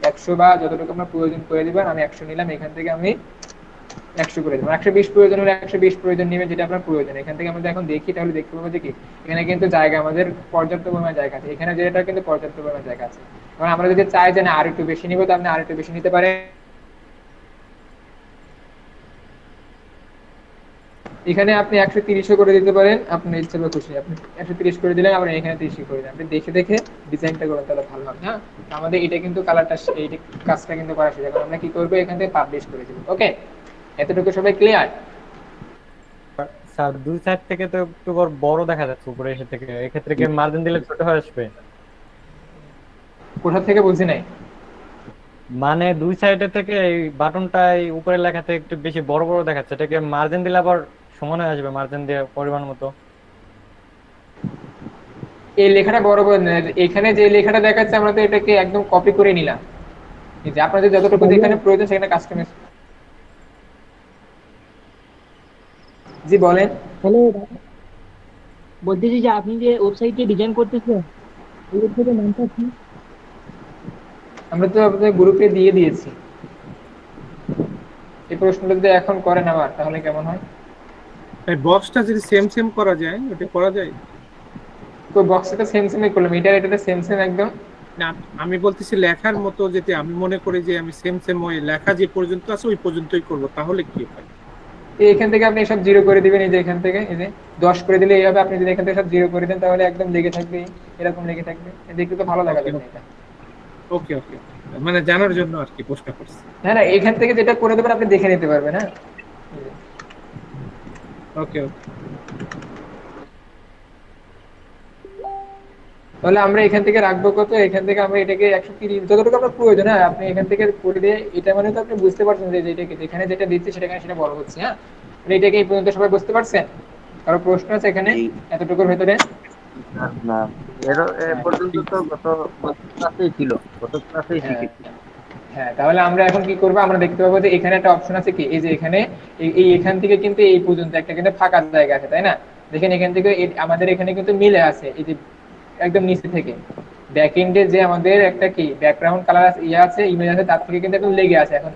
100 বা যতটুকু আমরা প্রয়োজন করে দিবেন, আমি 100 নিলাম, এখান থেকে আমি 100 করে দেবো। 120 প্রয়োজন হলে 120 প্রয়োজন নেবে, যেটা আপনার প্রয়োজন। এখান থেকে আমরা এখন দেখি তাহলে দেখতে পাবো যে কি এখানে কিন্তু জায়গা আমাদের পর্যাপ্ত পরিমাণ জায়গা আছে, এখানে যেটা কিন্তু পর্যাপ্ত পরিমাণ জায়গা আছে। এবং আমরা যদি চাই যে না আর একটু বেশি নিব, তো আপনি আর একটু বেশি নিতে পারেন। এখানে আপনি 130 করে দিতে পারেন, আপনার ইচ্ছা বা খুশি। আপনি 130 করে দিলেন, আমরা এখানে 30 করে দিলাম। আপনি দেখে দেখে ডিজাইনটা করুন, তাহলে ভালো হবে। হ্যাঁ, আমাদের এটা কিন্তু কালারটা, এই কাজটা কিন্তু করা শেষ। এখন আমরা কি করবো, এখান থেকে পাবলিশ করে দেবো। ওকে, এতটুকু সবাই ক্লিয়ার? স্যার দুই সাইড থেকে তো একটু বড় দেখা যাচ্ছে উপরে এসে থেকে, এক্ষেত্রে কি মার্জিন দিলে ছোট হয়ে আসবে? কোথা থেকে বুঝি নাই? মানে দুই সাইডে থেকে এই বাটনটাই উপরে লেখাতে একটু বেশি বড় বড় দেখাচ্ছে, এটাকে মার্জিন দিলে আবার সমান হয়ে আসবে, মার্জিন দিয়ে পরিমাণ মতো। এই লেখাটা বড় করে এখানে যে লেখাটা দেখাচ্ছে আমরা তো এটাকে একদম কপি করে নিলাম, এই যে আপনাদের যতটুকু যেখানে প্রয়োজন সেখানে কাস্টমাইজ। জি বলেন। হ্যালো, বলতেছি যে আপনি যে ওয়েবসাইটে ডিজাইন করতেছেন এই ওয়েবসাইটের নামটা কি? আমরা তো আপনাদের গ্রুপে দিয়ে দিয়েছি। এই প্রশ্নটা যদি এখন করেন আবার তাহলে কেমন হয়? বক্সটা যদি সেম সেম করা যায় ওটা করা যায় তো বক্সটা সেম সেমই করলাম, এটা সেম সেম একদম। না? আমি বলতেছি লেখার মতো, যেতে আমি মনে করি যে আমি সেম সেম ওই লেখা যে পর্যন্ত আছে ওই পর্যন্তই করব, তাহলে কি হয়? এখান থেকে আপনি সব জিরো করে দিবেন, এই যে এখান থেকে এই যে 10 করে দিলে এইভাবে আপনি যদি এখান থেকে সব জিরো করে দেন তাহলে একদম লেগে থাকবে, এরকম লেগে থাকবে, দেখতে তো ভালো ওকে লাগাবে না এটা। ওকে ওকে, মানে জানার জন্য আর কি প্রশ্ন করছি। হ্যাঁ না, এখান থেকে যেটা করে দেবেন আপনি দেখে নিতে পারবেন। হ্যাঁ ওকে ওকে, তাহলে আমরা এখান থেকে রাখবো কত, এখান থেকে আমরা এটাকে 130 যতটুকু আপনার প্রয়োজন। হ্যাঁ আপনি এখান থেকে করে দিয়ে এটা মানে তো আপনি বুঝতে পারছেন যে এটাকে যেখানে যেটা দিচ্ছি সেটা বড় হচ্ছে। হ্যাঁ মানে এটাকে এই পর্যন্ত সবাই বুঝতে পারছেন? কারো প্রশ্ন আছে এখানে এতটুকুর ভেতরে? না, এ পর্যন্ত তো গত ক্লাসেই ছিল, গত ক্লাসেই হ্যাঁ শিখেছি। হ্যাঁ, তাহলে আমরা এখন কি করবো, আমরা দেখতে পাবো যে এখানে একটা অপশন আছে কি, এই যে এখানে এখান থেকে কিন্তু এই পর্যন্ত একটা কিন্তু ফাঁকা জায়গা আছে, তাই না? দেখেন এখান থেকে আমাদের এখানে কিন্তু মিলে আছে, এই যে একদম নিচে থেকে ব্যাকএন্ডে যে আমাদের একটা কি ব্যাকগ্রাউন্ড কালার আছে ইমেজ আছে, তার থেকে কিন্তু একদম লেগে আছে। এখন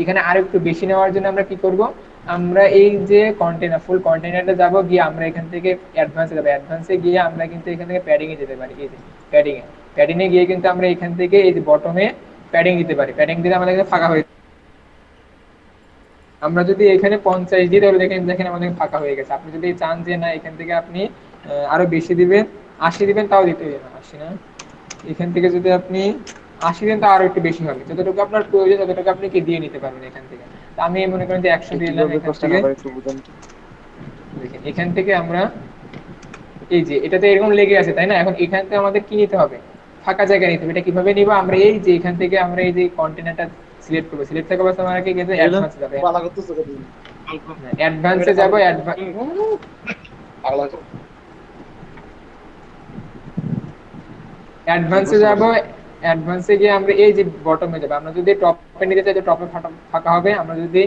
এখানে আর একটু বেশি নেওয়ার জন্য আমরা কি করব, আমরা এই যে কন্টেনার ফুল কন্টেনারটা যাব, গিয়ে আমরা এখান থেকে অ্যাডভান্সে যাব, অ্যাডভান্সে গিয়ে আমরা কিন্তু এখান থেকে প্যাডিং এ যেতে পারি। এই যে প্যাডিং এ গিয়ে কিন্তু আমরা এখান থেকে এই যে বটমে প্যাডিং দিতে পারি। প্যাডিং দিলে আমাদের ফাঁকা হয়ে, আমরা যদি এখানে 50 দিই তাহলে দেখেন আমাদের ফাঁকা হয়ে গেছে। আপনি যদি চান যে না এখান থেকে আপনি আরো বেশি দিবেন, 80 দিবেন, তাও দিতে হবে না 80 না, এখান থেকে যদি আপনি 80 দেন তা আরো একটু বেশি হবে, যতটুকু আপনার প্রয়োজন ততটুকু আপনি কি দিয়ে নিতে পারবেন এখান থেকে। তা আমি মনে করেন যে 100 দিয়ে দিলাম এখান থেকে। দেখেন এখান থেকে আমরা এই যে এটাতে এরকম লেগে আছে, তাই না? এখন এখান থেকে আমাদের কি নিতে হবে, ফাঁকা জায়গা নিতে হবে। এটা কিভাবে নিব, আমরা এই যে এখান থেকে আমরা এই যে কন্টেনারটা সিলেক্ট করব, সিলেক্ট থাকা অবস্থায় আমরা কি কিন্তু অ্যাডভান্সে যাব, অ্যাডভান্সে যাব, অ্যাডভান্সে যাব, অ্যাডভান্সে গিয়ে আমরা এই যে বটমে যাব। আমরা যদি টপে নিতে চাই তো টপে ফাঁকা হবে, আমরা যদি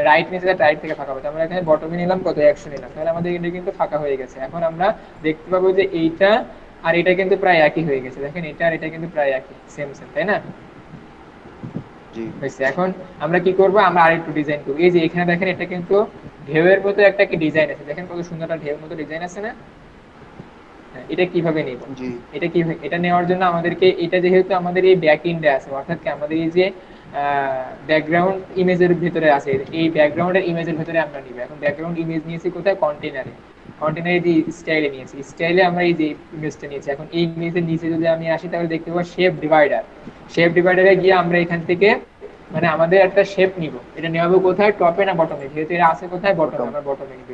রাইট নিতে চাই রাইট থেকে ফাঁকা হবে। আমরা এখানে বটমে নিলাম কত 100 নিলাম, তাহলে আমাদের এটা কিন্তু ফাঁকা হয়ে গেছে। এখন আমরা দেখতে পাবো যে এইটা আর এটা কিন্তু প্রায় একই হয়ে গেছে। দেখেন এটা আর এটা কিন্তু প্রায় একই, সেম সেম, তাই না? হয়েছে। এখন আমরা কি করব, আমরা আরেকটু ডিজাইন করব। এই যে এখানে দেখেন এটা কিন্তু ঢেউয়ের মতো একটা কি ডিজাইন আছে, দেখেন কত সুন্দর একটা ঢেউয়ের মতো ডিজাইন আছে না? এটা কিভাবে নিব, এটা নেওয়ার জন্য আমাদেরকে এটা যেহেতু আমাদের এই ব্যাক এন্ডে আছে, অর্থাৎ কি আমাদের এই যে ব্যাকগ্রাউন্ড ইমেজের ভিতরে আছে, এই ব্যাকগ্রাউন্ডের ইমেজের ভিতরে আমরা নিব। এখন ব্যাকগ্রাউন্ড ইমেজ নিয়েছি কোথায়, কন্টেনারে যে স্টাইলে নিয়েছি, স্টাইলে আমরা এই যে ইমেজটা নিয়েছি। এখন এই ইমেজের নিচে যদি আমি আসি তাহলে দেখতে পাবো শেপ ডিভাইডারে গিয়ে আমরা এখান থেকে মানে আমাদের একটা শেপ নিব। এটা নেওয়াবো কোথায়, টপে না বটমে? যেহেতু এটা আছে কোথায়, বটমে, আমরা বটমে নিব।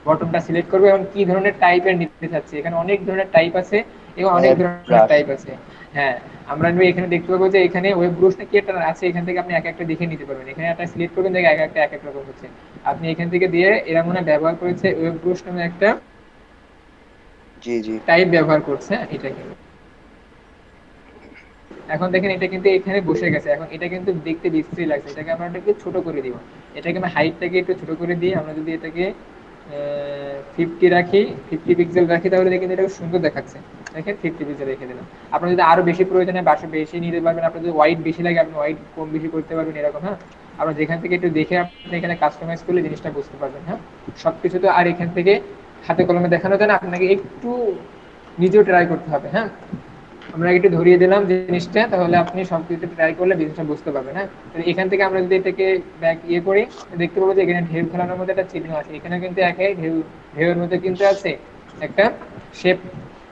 বটমটা সিলেক্ট করবো এবং কি ধরনের টাইপের নিতে চাচ্ছি, এখানে অনেক ধরনের টাইপ আছে এবং অনেক ধরনের টাইপ আছে। হ্যাঁ আমরা এখানে দেখতে পাবো যে এখানে ওয়েব ব্রাউজার কি একটা আছে, এখান থেকে আপনি এক একটা দেখে নিতে পারবেন। এখানে একটা সিলেক্ট করবেন, দেখে এক এক রকম হচ্ছে। আপনি এখান থেকে দিয়ে এরা মনে ব্যবহার করেছে ওয়েব ব্রাউজার নামে একটা টাইপ ব্যবহার করছে, এটা কিন্তু এখন দেখেন এটা কিন্তু এখানে বসে গেছে। এখন এটা কিন্তু দেখতে বিশ্রী লাগছে, এটাকে আমরা একটু ছোট করে দিব। এটাকে আমরা হাইটটাকে একটু ছোট করে দিই। আমরা যদি এটাকে 50 রাখি, 50 পিক্সেল রাখি, তাহলে দেখেন এটা সুন্দর দেখাচ্ছে। দেখেন 50 পিক্সেল রেখে দিলাম। আপনার যদি আরো বেশি প্রয়োজন হয় বেশি নিতে পারবেন। আপনার যদি হোয়াইট বেশি লাগে আপনি হোয়াইট কম বেশি করতে পারবেন, এরকম। হ্যাঁ আমরা যেখান থেকে একটু দেখে আপনি এখানে কাস্টমাইজ করলে জিনিসটা বুঝতে পারবেন। হ্যাঁ সবকিছু তো আর এখান থেকে হাতে কলমে দেখানো যায় না, আপনাকে একটু নিজেও ট্রাই করতে হবে। হ্যাঁ আমরা একটু ধরিয়ে দিলাম জিনিসটা, তাহলে আপনি সবকিছু ট্রাই করলে জিনিসটা বুঝতে পারবেন। হ্যাঁ এখান থেকে আমরা যদি এটাকে ব্যাক করি, দেখতে পাবো যে এখানে ঢেউ খেলানোর মধ্যে একটা চিহ্ন আছে। এখানে কিন্তু একই ঢেউয়ের মধ্যে কিন্তু আছে একটা শেপ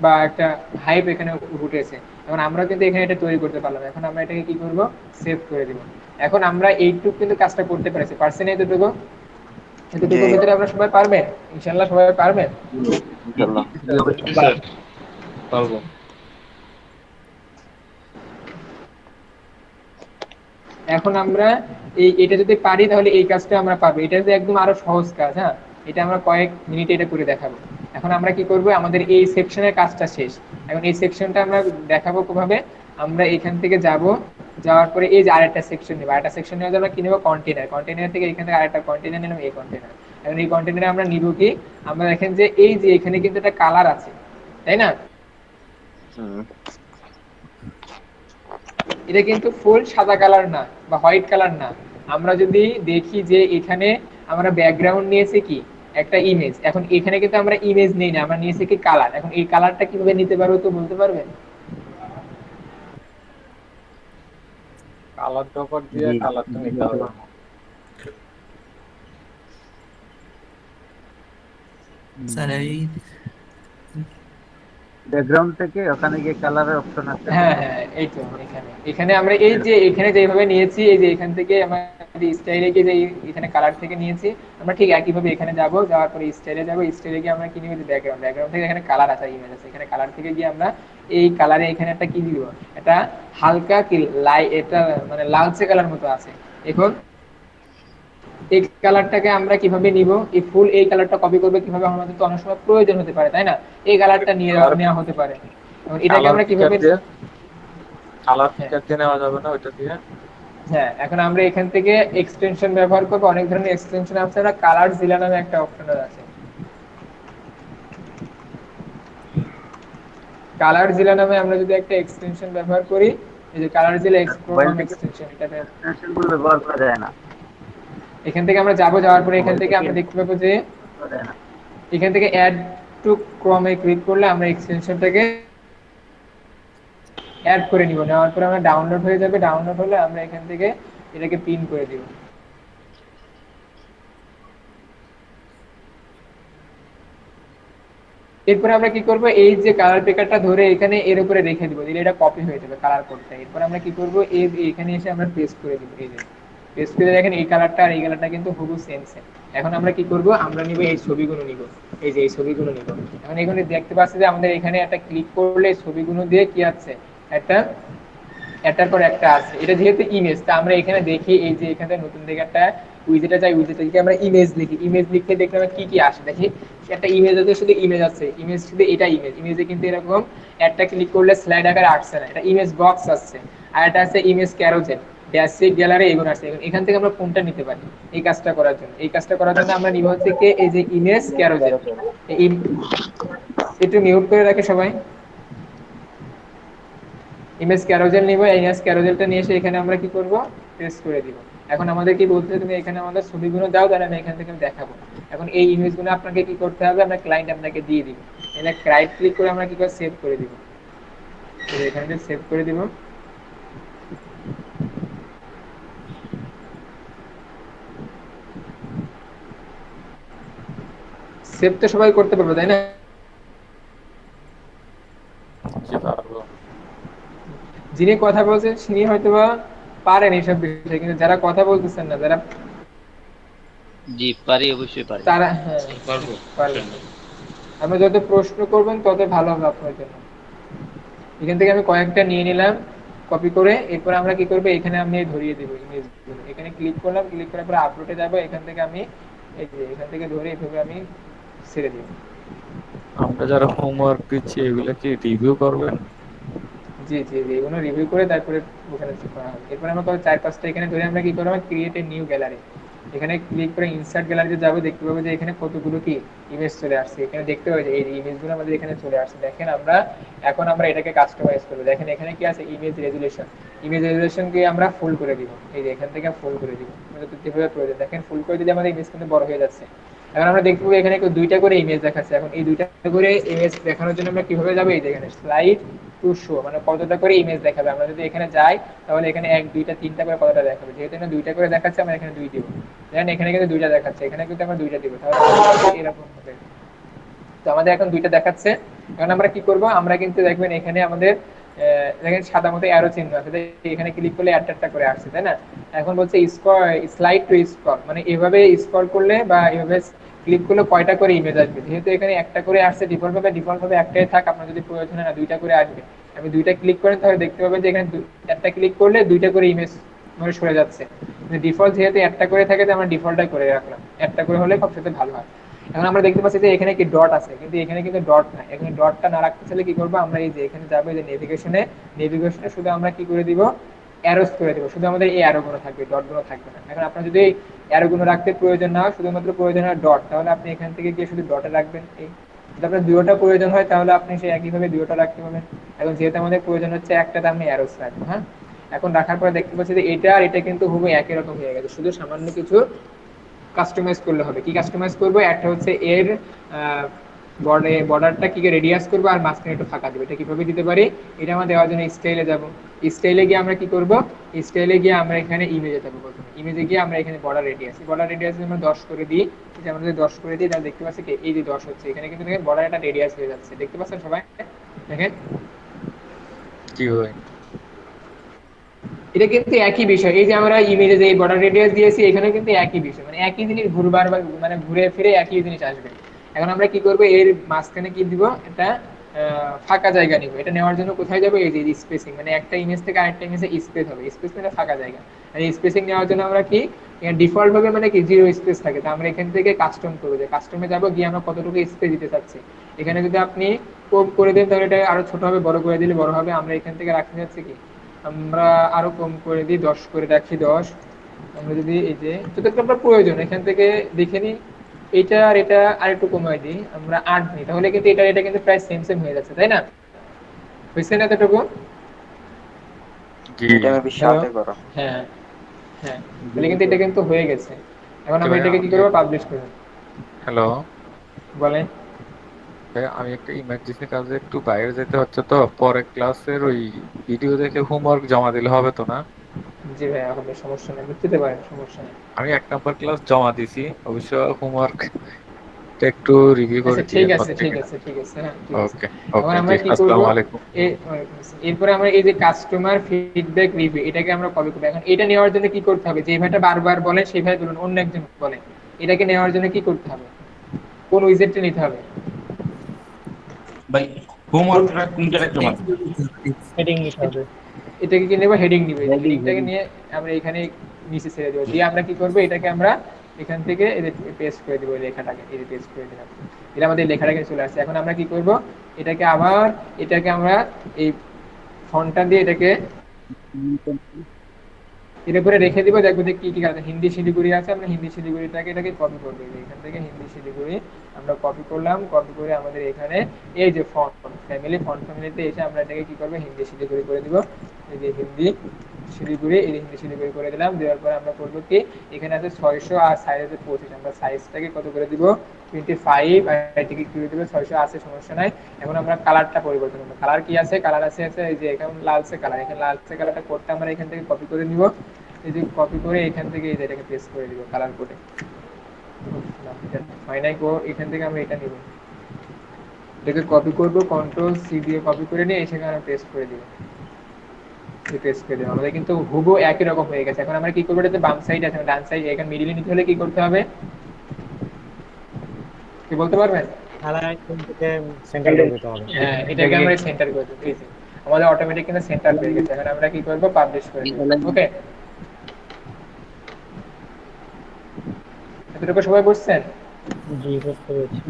বা একটা হাইপ এখানে উঠেছে। এখন আমরা কিন্তু এখানে এটা তৈরি করতে পারলাম। এখন আমরা এটাকে কি করব, সেভ করে দিব। এখন আমরা এইটুকু কিন্তু কাজটা করতে পারছি না, এতটুকুর ভিতরে আমরা সবাই পারবেন ইনশাআল্লাহ, সবাই পারবেন ইনশাআল্লাহ পারবো। এখন আমরা এটা যদি পারি তাহলে এই কাজটা আমরা পারবো। এটা যে একদম আরো সহজ কাজ। হ্যাঁ এটা আমরা কয়েক মিনিটে এটা করে দেখাবো। এখন আমরা কি করব, আমাদের এই সেকশনের কাজটা শেষ। এখন এই সেকশনটা আমরা দেখাবো কিভাবে, আমরা এখান থেকে যাব, যাওয়ার পরে এই যে আরেকটা সেকশন নেবো, আরেকটা সেকশন নেওয়ার জন্য কি নেবো, কন্টেনার। কন্টেনার থেকে এখান থেকে আরেকটা কন্টেনার নিলাম, এই কন্টেনার। এখন এই কন্টেনারে আমরা নিব কি, আমরা দেখেন যে এই যে এখানে কিন্তু একটা কালার আছে, তাই না? এটা কিন্তু ফুল সাদা কালার না বা হোয়াইট কালার না। আমরা যদি দেখি যে এখানে আমরা ব্যাকগ্রাউন্ড নিয়েছি কি একটা ইমেজ, এখন এখানে কিন্তু আমরা ইমেজ নেই না, আমরা নিয়েছি কি কালার। এখন এই কালারটা কিভাবে নিতে পারবো তো বলতে পারবেন? কালার ড্রপার দিয়ে কালারটা নিতে হবে। স্যার এই ব্যাকগ্রাউন্ড থেকে ওখানে গিয়ে কালারের অপশন আছে। হ্যাঁ হ্যাঁ, এই তো এখানে এখানে আমরা এই যে এখানে যেভাবে নিয়েছি, এই যে এখান থেকে আমাদের স্টাইলে গিয়ে যে এখানে কালার থেকে নিয়েছি, আমরা ঠিক একইভাবে এখানে যাব, যাওয়ার পরে স্টাইলে যাব, স্টাইলে গিয়ে আমরা কি নিব, ব্যাকগ্রাউন্ড। ব্যাকগ্রাউন্ড থেকে এখানে কালার আছে, ইমেজ আছে, এখানে কালার থেকে গিয়ে আমরা এই কালারে এখানে একটা কি দিব, এটা হালকা কি এটা মানে লালচে কালার মতো আছে। এখন এই কালারটাকে আমরা কিভাবে নিব, এই ফুল এই কালারটা কপি করবে কিভাবে, আমাদের তো অনেক সময় প্রয়োজন হতে পারে, তাই না? এই কালারটা নিয়ে নেওয়া হতে পারে। এখন এটাকে আমরা কিভাবে, কালার পিকার দিয়ে নেওয়া যাবে না ওইটা দিয়ে? হ্যাঁ, এখন আমরা এখান থেকে এক্সটেনশন ব্যবহার করব, অনেক ধরনের এক্সটেনশন আছে, আমরা কালার জিলা নামে একটা অপশন আছে। কালার জিলা নামে আমরা যদি একটা এক্সটেনশন ব্যবহার করি, এই যে কালার জিলা এক্সপ্লোর এক্সটেনশন, এটা এক্সটেনশন গুলো ব্যবহার করা যায় না। এখান থেকে আমরা যাব, যাওয়ার পরে এখান থেকে আমরা দেখতে পাবো যে এখান থেকে অ্যাড টু ক্রমে ক্লিক করলে আমরা এক্সটেনশনটাকে অ্যাড করে নিব। নেওয়ার পরে আমরা ডাউনলোড হয়ে যাবে, ডাউনলোড হলে আমরা এখান থেকে এটাকে পিন করে দিব। এরপরে আমরা কি করব, এই যে কালার পিকারটা ধরে এখানে এর উপরে রেখে দিব, দিলে এটা কপি হয়ে যাবে কালার কোডটা। এরপর আমরা কি করব, এই এখানে এসে আমরা পেস্ট করে দিব, এই যে পেস্ট করে দেখেন এই কালারটা আর এই কালারটা কিন্তু হুবহু সেম সেম। এখন আমরা কি করব, আমরা নিব এই ছবিগুলো নিব, এই যে এই ছবিগুলো নিব। এখন এখানে দেখতে পাচ্ছি যে আমাদের এখানে একটা ক্লিক করলে ছবিগুলো দিয়ে কি আছে, একটা একটার পর একটা আছে। এটা যেহেতু ইমেজ, তা আমরা এখানে দেখি এই যে এখানে নতুন থেকে একটা উইজেটে যাই, উইজেটে থেকে আমরা ইমেজ লিখি, ইমেজ লিখে দেখলে আমরা কি কি আসে দেখি। একটা ইমেজ আছে, শুধু ইমেজ আছে, ইমেজ শুধু এটা ইমেজ, ইমেজে কিন্তু এরকম একটা ক্লিক করলে স্লাইড আকারে আসছে না, এটা ইমেজ বক্স আসছে। আর এটা আছে ইমেজ ক্যারোজেল, বেসিক গ্যালারি, এগুলো আসছে। এখান থেকে আমরা কোনটা নিতে পারি এই কাজটা করার জন্য? এই কাজটা করার জন্য আমরা নিব হচ্ছে কি এই যে ইমেজ ক্যারোজেল। একটু মিউট করে রাখে সবাই। ইমেজ ক্যারোজেল নিব, এই ইমেজ ক্যারোজেলটা নিয়ে এসে এখানে আমরা কি করব, পেস্ট করে দিব। এখন আমাদের কি বলতে হবে, তুমি এখানে আমাদের ছবিগুলো দাও, তাহলে আমি এখান থেকে দেখাবো। এখন এই ইমেজগুলো আপনাকে কি করতে হবে, আমরা ক্লায়েন্ট আপনাকে দিয়ে দিব। এখানে রাইট ক্লিক করে আমরা কি করে সেভ করে দিব, এখানে সেভ করে দিব। সেভ তো সবাই করতে পারবে, তাই না? যিনি কথা বলছেন তিনি হয়তো বা পারেন এইসব বিষয়ে, কিন্তু যারা কথা বলতেছেন না, যারা জি পারি, অবশ্যই পারি। তারা হ্যাঁ পারবেন। আপনি যত প্রশ্ন করবেন তত ভালো হবে আপনার জন্য। এখান থেকে আমি কয়েকটা নিয়ে নিলাম কপি করে। এরপর আমরা কি করব, এখানে আমি ধরিয়ে দেব ইমেজগুলো। এখানে ক্লিক করলাম, ক্লিক করার পর আপলোডে যাব, এখান থেকে আমি এই যে এখান থেকে ধরে এইভাবে আমি ছেড়ে দিব। আমরা যারা হোমওয়ার্ক দিচ্ছি এগুলো কি রিভিউ করবেন? জি জি জি, এগুলো রিভিউ করে তারপরে ওখানে চেক করা হবে। এরপর আমরা চার পাঁচটা এখানে ধরে আমরা কি করব, ক্রিয়েট এ নিউ গ্যালারি। এখানে ক্লিক করে ইনসার্ট গ্যালারিতে যাব, দেখতে পাবো যে এখানে কতগুলো কি ইমেজ চলে আসছে। এখানে দেখতে পাবো যে এই ইমেজগুলো আমাদের এখানে চলে আসছে। দেখেন আমরা এখন আমরা এটাকে কাস্টমাইজ করব। দেখেন এখানে কি আছে, ইমেজ রেজুলেশন। ইমেজ রেজুলেশনকে আমরা ফুল করে দিব, এই যে এখান থেকে ফুল করে দিব, আমাদের তো যেভাবে প্রয়োজন। দেখেন ফুল করে দিলে আমাদের ইমেজ কিন্তু বড় হয়ে যাচ্ছে। এখন আমরা দেখব এখানে দুইটা করে ইমেজ দেখাচ্ছে। এখন এই দুইটা করে ইমেজ দেখানোর জন্য আমরা কিভাবে যাব, এই যে এখানে স্লাইড টু শো, মানে কতটা করে ইমেজ দেখাবে। আমরা যদি এখানে যাই তাহলে এখানে 1 2 3টা করে কতটা দেখাবে। যেহেতু এখানে দুইটা করে দেখাচ্ছে, আমরা এখানে 2 দিব। দেখেন এখানে কিন্তু দুইটা দেখাচ্ছে, এখানে কিন্তু আমরা দুইটা দিব, তাহলে এরকম হবে। তো আমাদের এখন দুইটা দেখাচ্ছে। এখন আমরা কি করব, আমরা কিন্তু দেখবেন এখানে আমাদের দেখেন সাদা মতো অ্যারো চিহ্ন আছে, এখানে ক্লিক করলে একটা করে আসছে, তাই না? এখন বলছে স্লাইড টু স্ক্রল, মানে এভাবে স্ক্রল করলে বা এভাবে ক্লিক করলে কয়টা করে ইমেজ আসবে। যেহেতু এখানে একটা করে আসছে, ডিফল্ট ভাবে একটাই থাক, আপনার যদি প্রয়োজন হয় না দুইটা করে আসবে। আমি দুইটা ক্লিক করেন তাহলে দেখতে পাবেন যে এখানে একটা ক্লিক করলে দুইটা করে ইমেজ মানে সরে যাচ্ছে। ডিফল্ট যেহেতু একটা করে থাকে, তো আমরা ডিফল্টটা করে রাখলাম, একটা করে হলে সবচেয়ে ভালো হয়। এখন আমরা দেখতে পাচ্ছি যে এখানে কি ডট আছে, কিন্তু এখানে কিন্তু ডট নাই। এখানে ডটটা না রাখতে চাইলে কি করবো, আমরা এই যে এখানে যাবো, যে নেভিগেশনে শুধু আমরা কি করে দিব, অ্যারোস করে দেবো, শুধু আমাদের এই অ্যারোগুলো থাকবে, ডটগুলো থাকবে না। এখন আপনার যদি এই অ্যারোগুলো রাখতে প্রয়োজন না হয়, শুধুমাত্র প্রয়োজন হয় ডট, তাহলে আপনি এখান থেকে গিয়ে শুধু ডটে রাখবেন। এই যদি আপনার দুটোটা প্রয়োজন হয় তাহলে আপনি সেই একইভাবে দুটোটা রাখতে পারবেন। এখন যেহেতু আমাদের প্রয়োজন হচ্ছে একটাতে আমি অ্যারোস রাখবো। হ্যাঁ, এখন রাখার পরে দেখতে পাচ্ছি যে এটা আর এটা কিন্তু হুবহু একই রকম হয়ে গেছে, শুধু সামান্য কিছু কাস্টমাইজ করলে হবে। কি কাস্টমাইজ করবো? একটা হচ্ছে এর বর্ডারটা কি রেডিয়াস করবো আর মাঝখানে একটু ফাঁকা দেবো। এটা কিভাবে দিতে পারি? এটা আমরা দেওয়ার জন্য স্টাইলে যাব। স্টাইলে গিয়ে আমরা কি করব? স্টাইলে গিয়ে আমরা এখানে ইমেজে যাবো। প্রথমে ইমেজে গিয়ে আমরা এখানে বর্ডার রেডিয়াস আমরা 10 করে দিই। যে আমরা যদি 10 করে দিই তাহলে দেখতে পাচ্ছি কি এই যে 10 হচ্ছে, এখানে কিন্তু দেখেন বর্ডার একটা রেডিয়াস হয়ে যাচ্ছে। দেখতে পাচ্ছেন সবাই? দেখেন কি হয় এটা কিন্তু একই বিষয়। এই যে আমরা ইমেজে যে বর্ডার রেডিয়াস দিয়েছি, এখানে কিন্তু একই বিষয়, মানে একই জিনিস ঘুরবার বা মানে ঘুরে ফিরে একই জিনিস আসবে। এখন আমরা কি করব? এর মাঝখানে কি দিব? এটা ফাঁকা জায়গা নিব। এটা নেওয়ার জন্য কোথায় যাব? এই যে স্পেসিং, মানে একটা ইমেজ থেকে আরেকটা ইমেজে স্পেস হবে। স্পেস মানে ফাঁকা জায়গা। আর এই স্পেসিং নেওয়ার জন্য আমরা কি ডিফল্ট ভাবে মানে কি 0 স্পেস থাকে, তো আমরা এখান থেকে কাস্টম করব। যে কাস্টমে যাব, গিয়ে আমরা কতটুকু স্পেস দিতে চাচ্ছি। এখানে যদি আপনি কম করে দেন তাহলে এটা আরো ছোট হবে, বড় করে দিলে বড় হবে। আমরা এখান থেকে রাখতে যাচ্ছি কি, আমরা আরো কম করে দিই, 10 করে রাখি 10। আমরা যদি এই যে যতটুকু আপনার প্রয়োজন এখান থেকে দেখে নিই, এটা আর এটা আর একটু কমাই দিই, আমরা 8 নিই, তাহলে কিন্তু এটা কিন্তু প্রায় সেম সেম হয়ে যাচ্ছে, তাই না? হয়েছে না এতটুকু? এটা বেশ সাথে করো। হ্যাঁ হ্যাঁ, তাহলে কিন্তু এটা কিন্তু হয়ে গেছে। এখন আমরা এটাকে কি করব? পাবলিশ করব। হ্যালো বলেন। আমি একটা ইমার্জেন্সি কাজে একটু বাইরে যেতে হচ্ছে, তো পরে ক্লাসের ওই ভিডিও দেখে হোমওয়ার্ক জমা দিলে হবে তো না? জি ভাই, হবে, সমস্যা নেই, বুঝতে পারেন, সমস্যা নেই। আমি 1 নম্বর ক্লাস জমা দিছি, অবশ্য হোমওয়ার্ক একটু রিভিউ করে আচ্ছা দিয়ে ঠিক আছে, হচ্ছে ঠিক কিনা। আছে, ঠিক আছে, হ্যাঁ ঠিক আছে। ওকে এখন ওকে, আমরা জি, কি করব? আসসালামু আলাইকুম। এরপরে আমরা এই যে কাস্টমার ফিডব্যাক রিভিউ, এটাকে আমরা কপি করব। এখন এটা নেওয়ার জন্য কি করতে হবে? যে ভাইটা বারবার বলেন সেই ভাই বলুন, অন্য একজন বলেন। এটাকে নেওয়ার জন্য কি করতে হবে? কোন উইজেটটা নিতে হবে? ভাই হোমওয়ার্কটা কোন জায়গায় জমা দিতে হেডিং নিতে হবে। এটাকে কি নেব? হেডিং নিব। এই হেডিংটাকে নিয়ে আমরা এখানে নিচে ছেড়ে দেব। দিয়ে আমরা কি করব? এটাকে আমরা এখান থেকে এই যে পেস্ট করে দেব, লেখাটাকে এই যে পেস্ট করে দিলাম। এটা আমাদের লেখাটাকে চলে আসছে। এখন আমরা কি করব? এটাকে আবার এটাকে আমরা এই ফন্টটা দিয়ে এটাকে এর উপরে রেখে দিব। দেখবো যে কি কি আছে। হিন্দি শিলিগুড়ি আছে, আমরা হিন্দি শিলিগুড়িটাকে এটাকে কপি করবো। এখান থেকে হিন্দি শিলিগুড়ি আমরা কপি করলাম। কপি করে আমাদের এখানে এই যে ফন্ট ফ্যামিলিতে এসে আমরা এটাকে কি করবো? হিন্দি শিলিগুড়ি করে দিব। এই যে হিন্দি শিলিগুড়ি, এই হিন্দি শিলিগুড়ি করে দিলাম। দেওয়ার পর আমরা করবো কি, এখানে আছে 600 আর সাইজ আছে 25, আমরা সাইজটাকে কত করে দিব? 25, আর এটাকে কি করে দিব? 600 আছে, সমস্যা নাই। এখন আমরা কালারটা পরিবর্তন করবো। কালার কি আছে? কালার আছে এই যে এখন লালচে কালার। এখানে লালচে কালারটা করতে আমরা এখান থেকে কপি করে নিব। এই যে কপি করে এখান থেকে এই যে এটাকে পেস্ট করে দিব কালার কোডে। ফাইনাল এখান থেকে আমরা এটা নিব, এটাকে কপি করব, কন্ট্রোল সি দিয়ে কপি করে নিয়ে এখানে আমরা পেস্ট করে দিব। পেস্ট করে দেব। আমাদের কিন্তু হুবহু একই রকম হয়ে গেছে। এখন আমরা কি করব? এটাতে বাম সাইড আছে, ডান সাইড, এখানে মিডলে নিতে হলে কি করতে হবে? কি বলতে পারবেন? সেন্টার করে দিতে হবে। হ্যাঁ, এটাকে আমরা সেন্টার করে দেব। এই যে আমাদের অটোমেটিক কিন্তু সেন্টার হয়ে গেছে। এখন আমরা কি করব? পাবলিশ করে দেব। ওকে, এতটুকু সবাই বুঝছেন? জি, বুঝতে পেরেছি।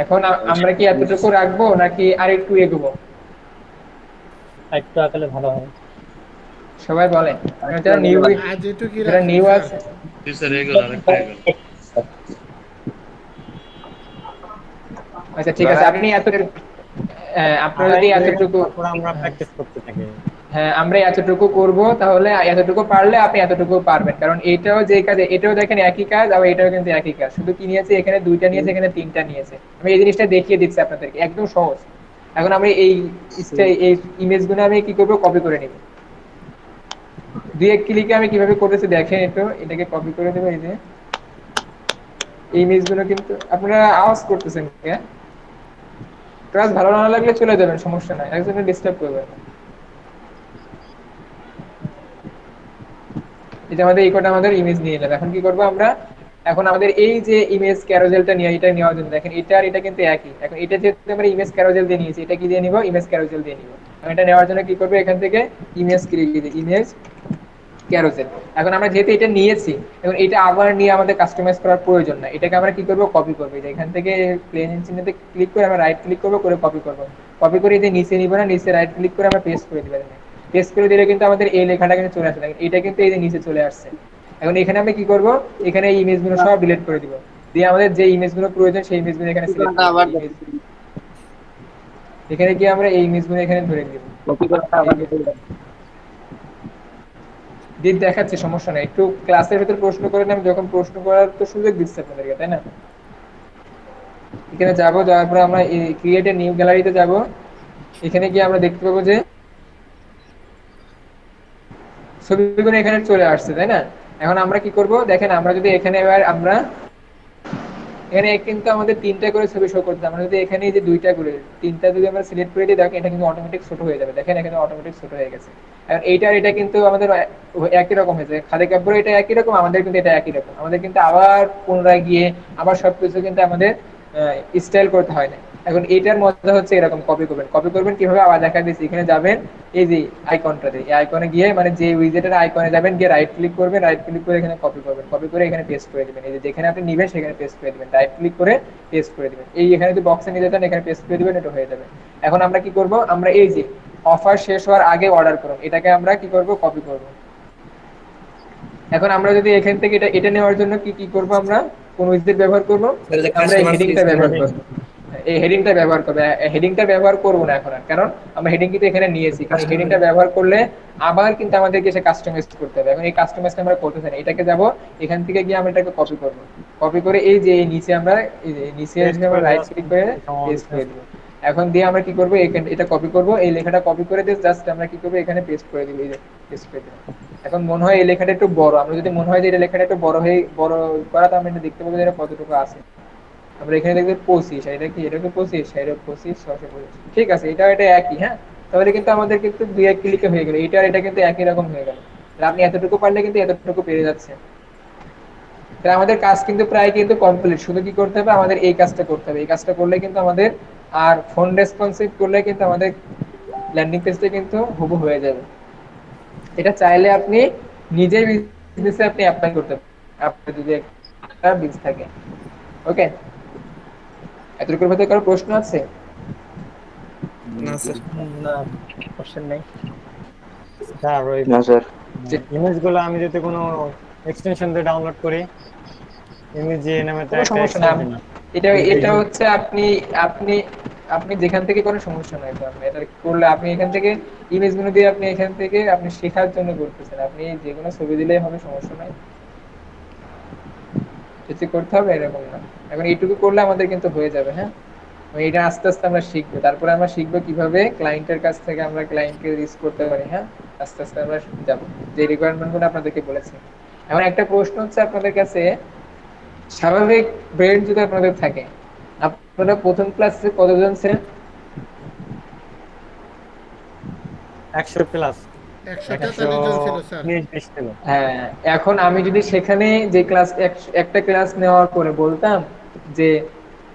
এখন আমরা কি এতটুকু রাখবো নাকি আরেকটু এগোবো? একটু আকালে ভালো হবে। সবাই বলেন। যারা নিউ আছে, আচ্ছা ঠিক আছে, আপনি এতটুকু, আপনারা যদি এতটুকু, আমরা প্র্যাকটিস করতে থাকি। হ্যাঁ আমরা এতটুকু করব, তাহলে এতটুকু পারলে আপনি এতটুকু পারবেন। কারণ এটাও যে কাজে, এটাও দেখেন একই কাজ, আবার এটাও কিন্তু একই কাজ, শুধু কি নিয়েছে? এখানে 2টা নিয়েছে, এখানে 3টা নিয়েছে। আমি এই জিনিসটা দেখিয়ে দিচ্ছি আপনাদেরকে, একদম সহজ। এখন আমি এই ইমেজগুলো আমি কি করব? কপি করে নিব। 2-1 ক্লিকে আমি কিভাবে করতেছি দেখেন একটু। এটাকে কপি করে দেব। এই যে এই ইমেজগুলো কিন্তু আপনারা আওয়াজ করতেছেন, হ্যাঁ ক্লাস ভালো না লাগলে চলে যাবেন, সমস্যা নাই, একজনের ডিস্টার্ব করবেন না। এটা আমাদের এই কটা আমাদের ইমেজ নিয়ে নিলাম। এখন কি করব আমরা? এখন আমাদের এই যে ইমেজ ক্যারোজেলটা নিয়ে, এটা নেওয়ার জন্য দেখেন এটা আর এটা কিন্তু একই। এখন এটা যেহেতু আমরা ইমেজ ক্যারোজেল দিয়ে নিয়েছি, এটা কি দিয়ে নিব? ইমেজ ক্যারোজেল দিয়ে নিব। এটা নেওয়ার জন্য কি করব? এখান থেকে ইমেজ ক্লিক দিয়ে ইমেজ ক্যারোজেল। এখন আমরা যেহেতু এটা নিয়েছি, এখন এটা আবার নিয়ে আমাদের কাস্টমাইজ করার প্রয়োজন না। এটাকে আমরা কি করব? কপি করব। এই যে এখান থেকে প্লেন চিহ্নতে ক্লিক করে আমরা রাইট ক্লিক করব, করে কপি করব। কপি করে এই যে নিচে নিব না, নিচে রাইট ক্লিক করে আমরা পেস্ট করে দিব। পেস্ট করে দিলে কিন্তু আমাদের এই লেখাটা কিন্তু চলে আসে, এটা কিন্তু এই যে নিচে চলে আসছে। এখন এখানে আমি কি করব, এখানে এই ইমেজগুলো সব ডিলিট করে দিব, দিয়ে আমাদের যে ইমেজগুলো প্রয়োজন সেই ইমেজগুলো এখানে সিলেক্ট করে আবার ইমেজ, এখানে কি আমরা এই ইমেজগুলো এখানে ধরে দিব, কপি করে আবার দিক দেখাচ্ছে, সমস্যা নাই। একটু ক্লাসের ভিতর প্রশ্ন করেন, আমি যখন প্রশ্ন করার তো সুযোগ দিচ্ছে আপনাদেরকে, তাই না? এখানে যাব, যাওয়ার পরে আমরা ক্রিয়েট এ নিউ গ্যালারিতে যাব। এখানে গিয়ে আমরা দেখতে পাবো যে ছবিগুলো এখানে চলে আসছে, তাই না? এখন আমরা কি করব দেখেন, আমরা যদি এখানে এবার আমরা এখানে কিন্তু আমাদের 3টা করে ছবি শো করতে, আমরা যদি এখানে এই যে 2টা করে 3টা যদি আমরা সিলেক্ট করে দিই, দেখেন এটা কিন্তু অটোমেটিক ছোট হয়ে যাবে, দেখেন এখানে অটোমেটিক ছোট হয়ে গেছে। এখন এইটার এটা কিন্তু আমাদের একই রকম হয়েছে, খালি কাপড় এটা একই রকম, আমাদের কিন্তু এটা একই রকম, আমাদের কিন্তু আবার পুনরায় গিয়ে আবার সবকিছু কিন্তু আমাদের স্টাইল করতে হয় না। এখন এইটার মধ্যে হচ্ছে এরকম কপি করবেন কিভাবে আবার দেখা দিচ্ছি, এখানে যাবেন এই যে আইকনটাতে, এই আইকনে গিয়ে মানে যে উইজেটের আইকনে যাবেন, গিয়ে রাইট ক্লিক করবেন, রাইট ক্লিক করে এখানে কপি করে এখানে পেস্ট করে দিবেন, এই যে যেখানে আপনি নেবেন সেখানে পেস্ট করে দিবেন, রাইট ক্লিক করে পেস্ট করে দিবেন, এই এখানে যদি বক্সে নিয়ে যেতেন এখানে পেস্ট করে দিবেন, এটা হয়ে যাবে। এখন আমরা কি করব, আমরা এই যে অফার শেষ হওয়ার আগে অর্ডার করুন, এটাকে আমরা কি করব, কপি করব। এখন আমরা যদি এখান থেকে এটা নেওয়ার জন্য কি করব, আমরা কোন উইজেট ব্যবহার করব, আমরা এই হেডিংটা ব্যবহার করব, এই হেডিংটা ব্যবহার করবে, হেডিংটা ব্যবহার করব না এখন আর, কারণ আমরা হেডিং কিন্তু এখানে নিয়েছি, কারণ হেডিংটা ব্যবহার করলে আবার কিন্তু আমাদেরকে এসে কাস্টমাইজ করতে হবে। এখন এই কাস্টমাইজটা আমরা করতে চাই না, এটাকে যাব এখান থেকে গিয়ে আমরা এটাকে কপি করে এই যে নিচে আমরা এই যে নিচে এসে আমরা রাইট ক্লিক করে পেস্ট করে দেব। এখন দিয়ে আমরা কি করব, এটা কপি করব, এই লেখাটা কপি করে দিয়ে জাস্ট আমরা কি করব, এখানে পেস্ট করে দিব, এই যে পেস্ট করে দিব। এখন মনে হয় এই লেখাটা একটু বড়, আমরা যদি মনে হয় যে এই লেখাটা একটু বড় করা, তো আমরা এটা দেখতে পাবো যে এটা কতটুকু আছে। আমরা এখানে দেখবো 25, এটা কি, এটা কি 25, এটা 25, 625, ঠিক আছে, এটা একই। হ্যাঁ, তাহলে কিন্তু আমাদের কিন্তু 2-1 ক্লিকে হয়ে গেল, এটা কিন্তু একই রকম হয়ে গেল। আপনি এতটুকু পারলে কিন্তু এতটুকু পেরে যাচ্ছে। তাহলে আমাদের কাজ কিন্তু প্রায় কিন্তু কমপ্লিট, শুধু কি করতে হবে, আমাদের এই কাজটা করতে হবে, এই কাজটা করলে কিন্তু আমাদের আর ফোন রেসপন্সিভ করলে কিন্তু আমাদের ল্যান্ডিং পেজটা কিন্তু হুবহু হয়ে যাবে। এটা চাইলে আপনি নিজেই বিজনেসে আপনি অ্যাপ্লাই করতে পারেন, আপনার যদি একটা বিজনেস থাকে। ওকে, এতটুকুর মধ্যে কারো প্রশ্ন আছে? না স্যার, না কোশ্চেন নাই স্যার। ওই না স্যার। ইমেজগুলো আমি যদি কোনো এক্সটেনশন দিয়ে ডাউনলোড করি, ইমেজ নামে তো কোনো একটা সমস্যা না, এক্সটেনশন এটা হচ্ছে আপনি আপনি আপনি যেখান থেকে কোনো সমস্যা নাই, তো আপনি এটা করলে আপনি এখান থেকে ইমেজগুলো দিয়ে আপনি এখান থেকে আপনি শেখার জন্য করতেছেন, আপনি যে কোনো ছবি দিলেই হবে, সমস্যা নাই, কিছু করতে হবে এরকম না। এখন এইটুকু করলে আমাদের কিন্তু হয়ে যাবে। হ্যাঁ, এটা আস্তে আস্তে আমরা শিখবো, তারপরে আমরা শিখবো কিভাবে ক্লায়েন্টের কাছ থেকে আমরা ক্লায়েন্টকে রিচ করতে পারি। হ্যাঁ, আস্তে আস্তে আমরা যাবো, যে রিকোয়ারমেন্টগুলো আপনাদেরকে বলেছি। এখন একটা প্রশ্ন হচ্ছে আপনাদের কাছে, স্বাভাবিক ব্রেন যদি আপনাদের থাকে, আপনারা প্রথম ক্লাসে কতজন ছিলেন? 100 প্লাস 143 জন ছিল স্যার। হ্যাঁ, এখন আমি যদি সেখানে যে একটা ক্লাস নেওয়ার পরে বলতাম যে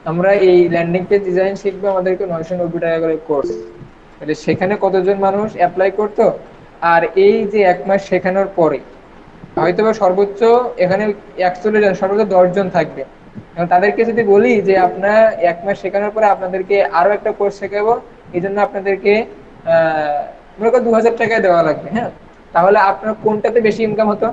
আমরা এই ল্যান্ডিং পেজ ডিজাইন শিখবো, আমাদেরকে 990 টাকা করে কোর্স, তাহলে সেখানে কতজন মানুষ অ্যাপ্লাই করতো? আর এই যে 1 মাস শেখানোর পরে হয়তো বা সর্বোচ্চ এখানে 41 জন, সর্বোচ্চ 10 জন থাকবে। এবং তাদেরকে যদি বলি যে আপনার 1 মাস শেখানোর পরে আপনাদেরকে আরো একটা কোর্স শেখাবো, এই জন্য আপনাদেরকে মনে করো 2000 টাকা দেওয়া লাগবে। হ্যাঁ, তাহলে আপনার কোনটাতে বেশি ইনকাম হতো?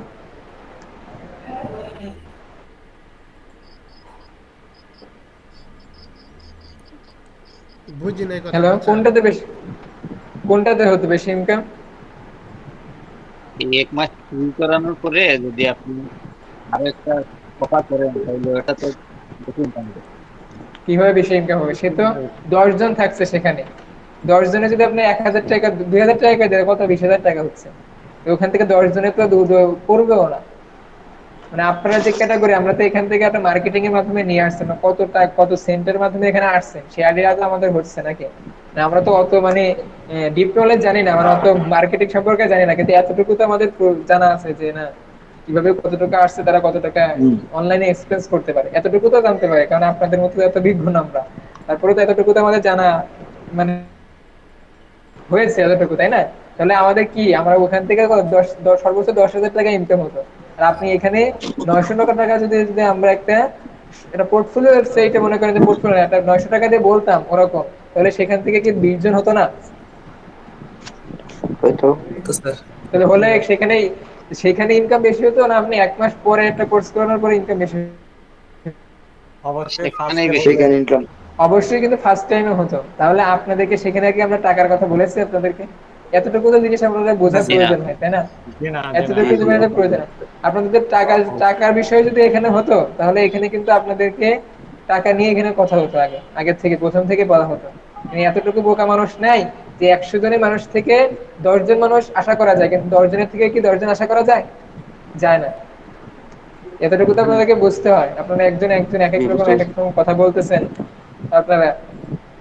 বুঝি নাই কথা। হ্যালো, কোনটাতে হতো বেশি ইনকাম? এই 1 মাস শুরু করানোর পরে যদি আপনি আরো একটা কথা করেন, তাহলে ওটা তো বেশি ইনকাম হবে। কিভাবে বেশি ইনকাম হবে? সে তো 10 জন থাকছে সেখানে, 10 জনে যদি আপনি 1000 টাকা 2000 টাকা দেয়, কত 20,000 টাকা হচ্ছে। ওখান থেকে 10 জনে তো পড়বেও না। মানে আপনারা যে ক্যাটাগরি, আমরা তো এখান থেকে একটা মার্কেটিং এর মাধ্যমে নিয়ে আসছেন, কত সেন্টের মাধ্যমে এখানে আসছেন, সে আইডিয়া তো আমাদের হচ্ছে নাকি না? আমরা তো অত মানে ডিপ নলেজ জানি না, মানে অত মার্কেটিং সম্পর্কে জানি না, কিন্তু এতটুকু তো আমাদের জানা আছে যে না কিভাবে কত টাকা আসছে, তারা কত টাকা অনলাইনে এক্সপেন্স করতে পারে, এতটুকু তো জানতে পারে, কারণ আপনাদের মতো এত বিজ্ঞ না আমরা। তারপরে তো এতটুকু তো আমাদের জানা মানে হয়েছে এতটুকু, তাই না? তাহলে আমাদের কি, আমরা ওখান থেকে সর্বোচ্চ 10,000 টাকা ইনকাম হতো। আর আপনি এখানে 900 টাকা যদি যদি আমরা একটা পোর্টফোলিও ওয়েবসাইটে মনে করেন যে পোর্টফোলিও একটা 900 টাকা দিয়ে বলতাম ওরকম, তাহলে সেখান থেকে কি 20 জন হতো না? ওই তো তো স্যার তাহলে হলে সেখানে ইনকাম বেশি হতো না আপনি 1 মাস পরে একটা কোর্স করানোর পরে ইনকাম বেশি হতো? অবশ্যই সেখানেই ফার্স্টে বেশি। হলে। সেখানে ইনকাম। অবশ্যই, কিন্তু ফার্স্ট টাইমে হতো। তাহলে আপনাদেরকে সেখানে কি আমরা টাকার কথা বলেছি আপনাদেরকে? এতটুকু তো জিনিস আপনাদের বোঝার বলছি। জি না। প্রয়োজন হয়, তাই না? জি না, জি না। এতটুকু জি জীবনের প্রয়োজন হয়। আপনাদের টাকার বিষয় যদি এখানে হতো, তাহলে এখানে কিন্তু আপনাদেরকে টাকা নিয়ে এখানে কথা হতো, আগের থেকে প্রথম থেকে বলা হতো। মানে এতটুকু বোকা মানুষ নাই যে 100 জনের মানুষ থেকে 10 জন মানুষ আশা করা যায়, কিন্তু 10 জনের থেকে কি 10 জন আশা করা যায়? যায় না। এতটুকু তো আপনাদেরকে বুঝতে হয়। আপনারা একজন একজন এক জি এক রকম বুঝতে এক এক পারছি। রকম কথা বলতেছেন। আপনারা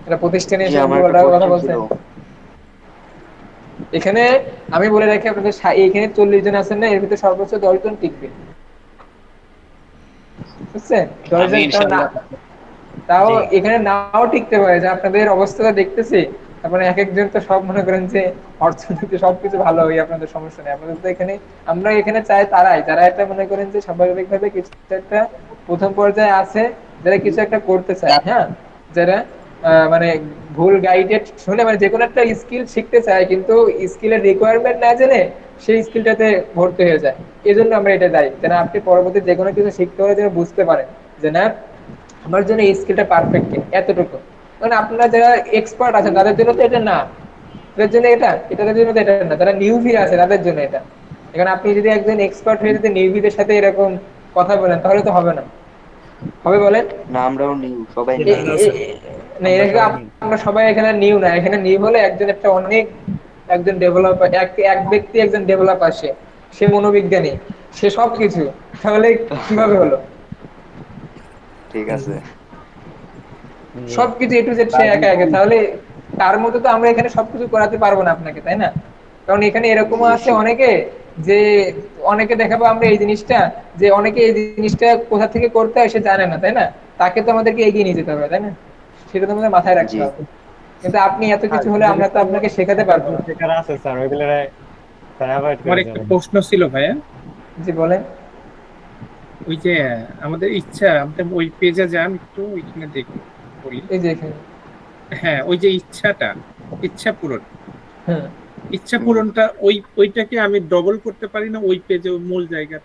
একটা প্রতিষ্ঠানে জি এসে আমার একটা উল্টোপাল্টা কথা কোশ্চেন ছিল। বলছেন। এখানে আমি বলে রাখি আপনাদের, এখানে 40 জন আছেন না, এর ভিতরে সর্বোচ্চ 10 জন টিকবে, বুঝছেন? 10 আমি জন ইনশাআল্লাহ। তাও জি। এখানে নাও টিকতে পারে, যে আপনাদের অবস্থাটা দেখতেছি। তারপরে এক একজন তো সব মনে করেন যে অর্থনীতি সবকিছু ভালো হয়, আপনাদের সমস্যা নেই। আপনাদের তো এখানে, আমরা এখানে চাই তারাই যারা এটা মনে করেন যে স্বাভাবিকভাবে কিছু একটা প্রথম পর্যায়ে আছে, যারা কিছু একটা করতে চায়, হ্যাঁ, যারা মানে ভুল গাইডেড শুনে, মানে যে কোনো একটা স্কিল শিখতে চায়, কিন্তু স্কিলের রিকোয়ারমেন্ট না জেনে সেই স্কিলটাতে ভর্তি হয়ে যায়। এই জন্য আমরা এটা দায়ী, যেন আপনি পরবর্তী যে কোনো কিছু শিখতে হলে যেন বুঝতে পারেন যে না, আমার জন্য এই স্কিলটা পারফেক্ট এতটুকু। কারণ আপনারা যারা এক্সপার্ট আছেন তাদের জন্য তো এটা না, এটার জন্য এটার জন্য তো এটা না, যারা নিউবি আছে তাদের জন্য এটা। এখন আপনি যদি একজন এক্সপার্ট হয়ে যদি নিউবিদের সাথে এরকম কথা বলেন, তাহলে তো হবে না। হবে বলেন? না আমরাও নিউ, সবাই জি নিউ। না, না স্যার। না, আমরা এটাকে সবাই মিলে। আমরা সবাই এখানে নিউ না, এখানে নিউ হলে একজন ডেভেলপার, এক ব্যক্তি একজন ডেভেলপার, সে মনোবিজ্ঞানী, সে সবকিছু। তাহলে কিভাবে হলো? ঠিক আছে। জি। সবকিছু এ টু জেড সে একা একা, তাহলে তার মতো তো আমরা এখানে সবকিছু করাতে পারবো না আপনাকে, তাই না? কারণ এখানে এরকমও জি আছে শিওর। অনেকে, যে অনেকে দেখাবো আমরা এই জিনিসটা, যে অনেকে এই জিনিসটা কোথা থেকে করতে হয় সে জানে না, তাই না? তাকে তো আমাদেরকে এগিয়ে নিয়ে যেতে হবে, তাই না? সেটা তো আমাদের মাথায় রাখতে জি হবে। কিন্তু আপনি এত আর কিছু হলে কিছু আমরা কিছু তো আপনাকে শেখাতে পারবো সাবজেক্ট না। শেখার আছে স্যার, ওইগুলো অ্যাভয়েড আমার করে একটা যাবেন। প্রশ্ন ছিল ভাইয়া। জি বলেন। ওই যে আমাদের ইচ্ছা, আমাদের ওই পেজে যান একটু, ওইখানে দেখি বলি। এই যে এখানে। হ্যাঁ, ওই যে ইচ্ছা পূরণ, হ্যাঁ, ইচ্ছা পূরণটা ওইটাকে আমি ডবল করতে পারি না ওই পেজে, ওই মূল জায়গা।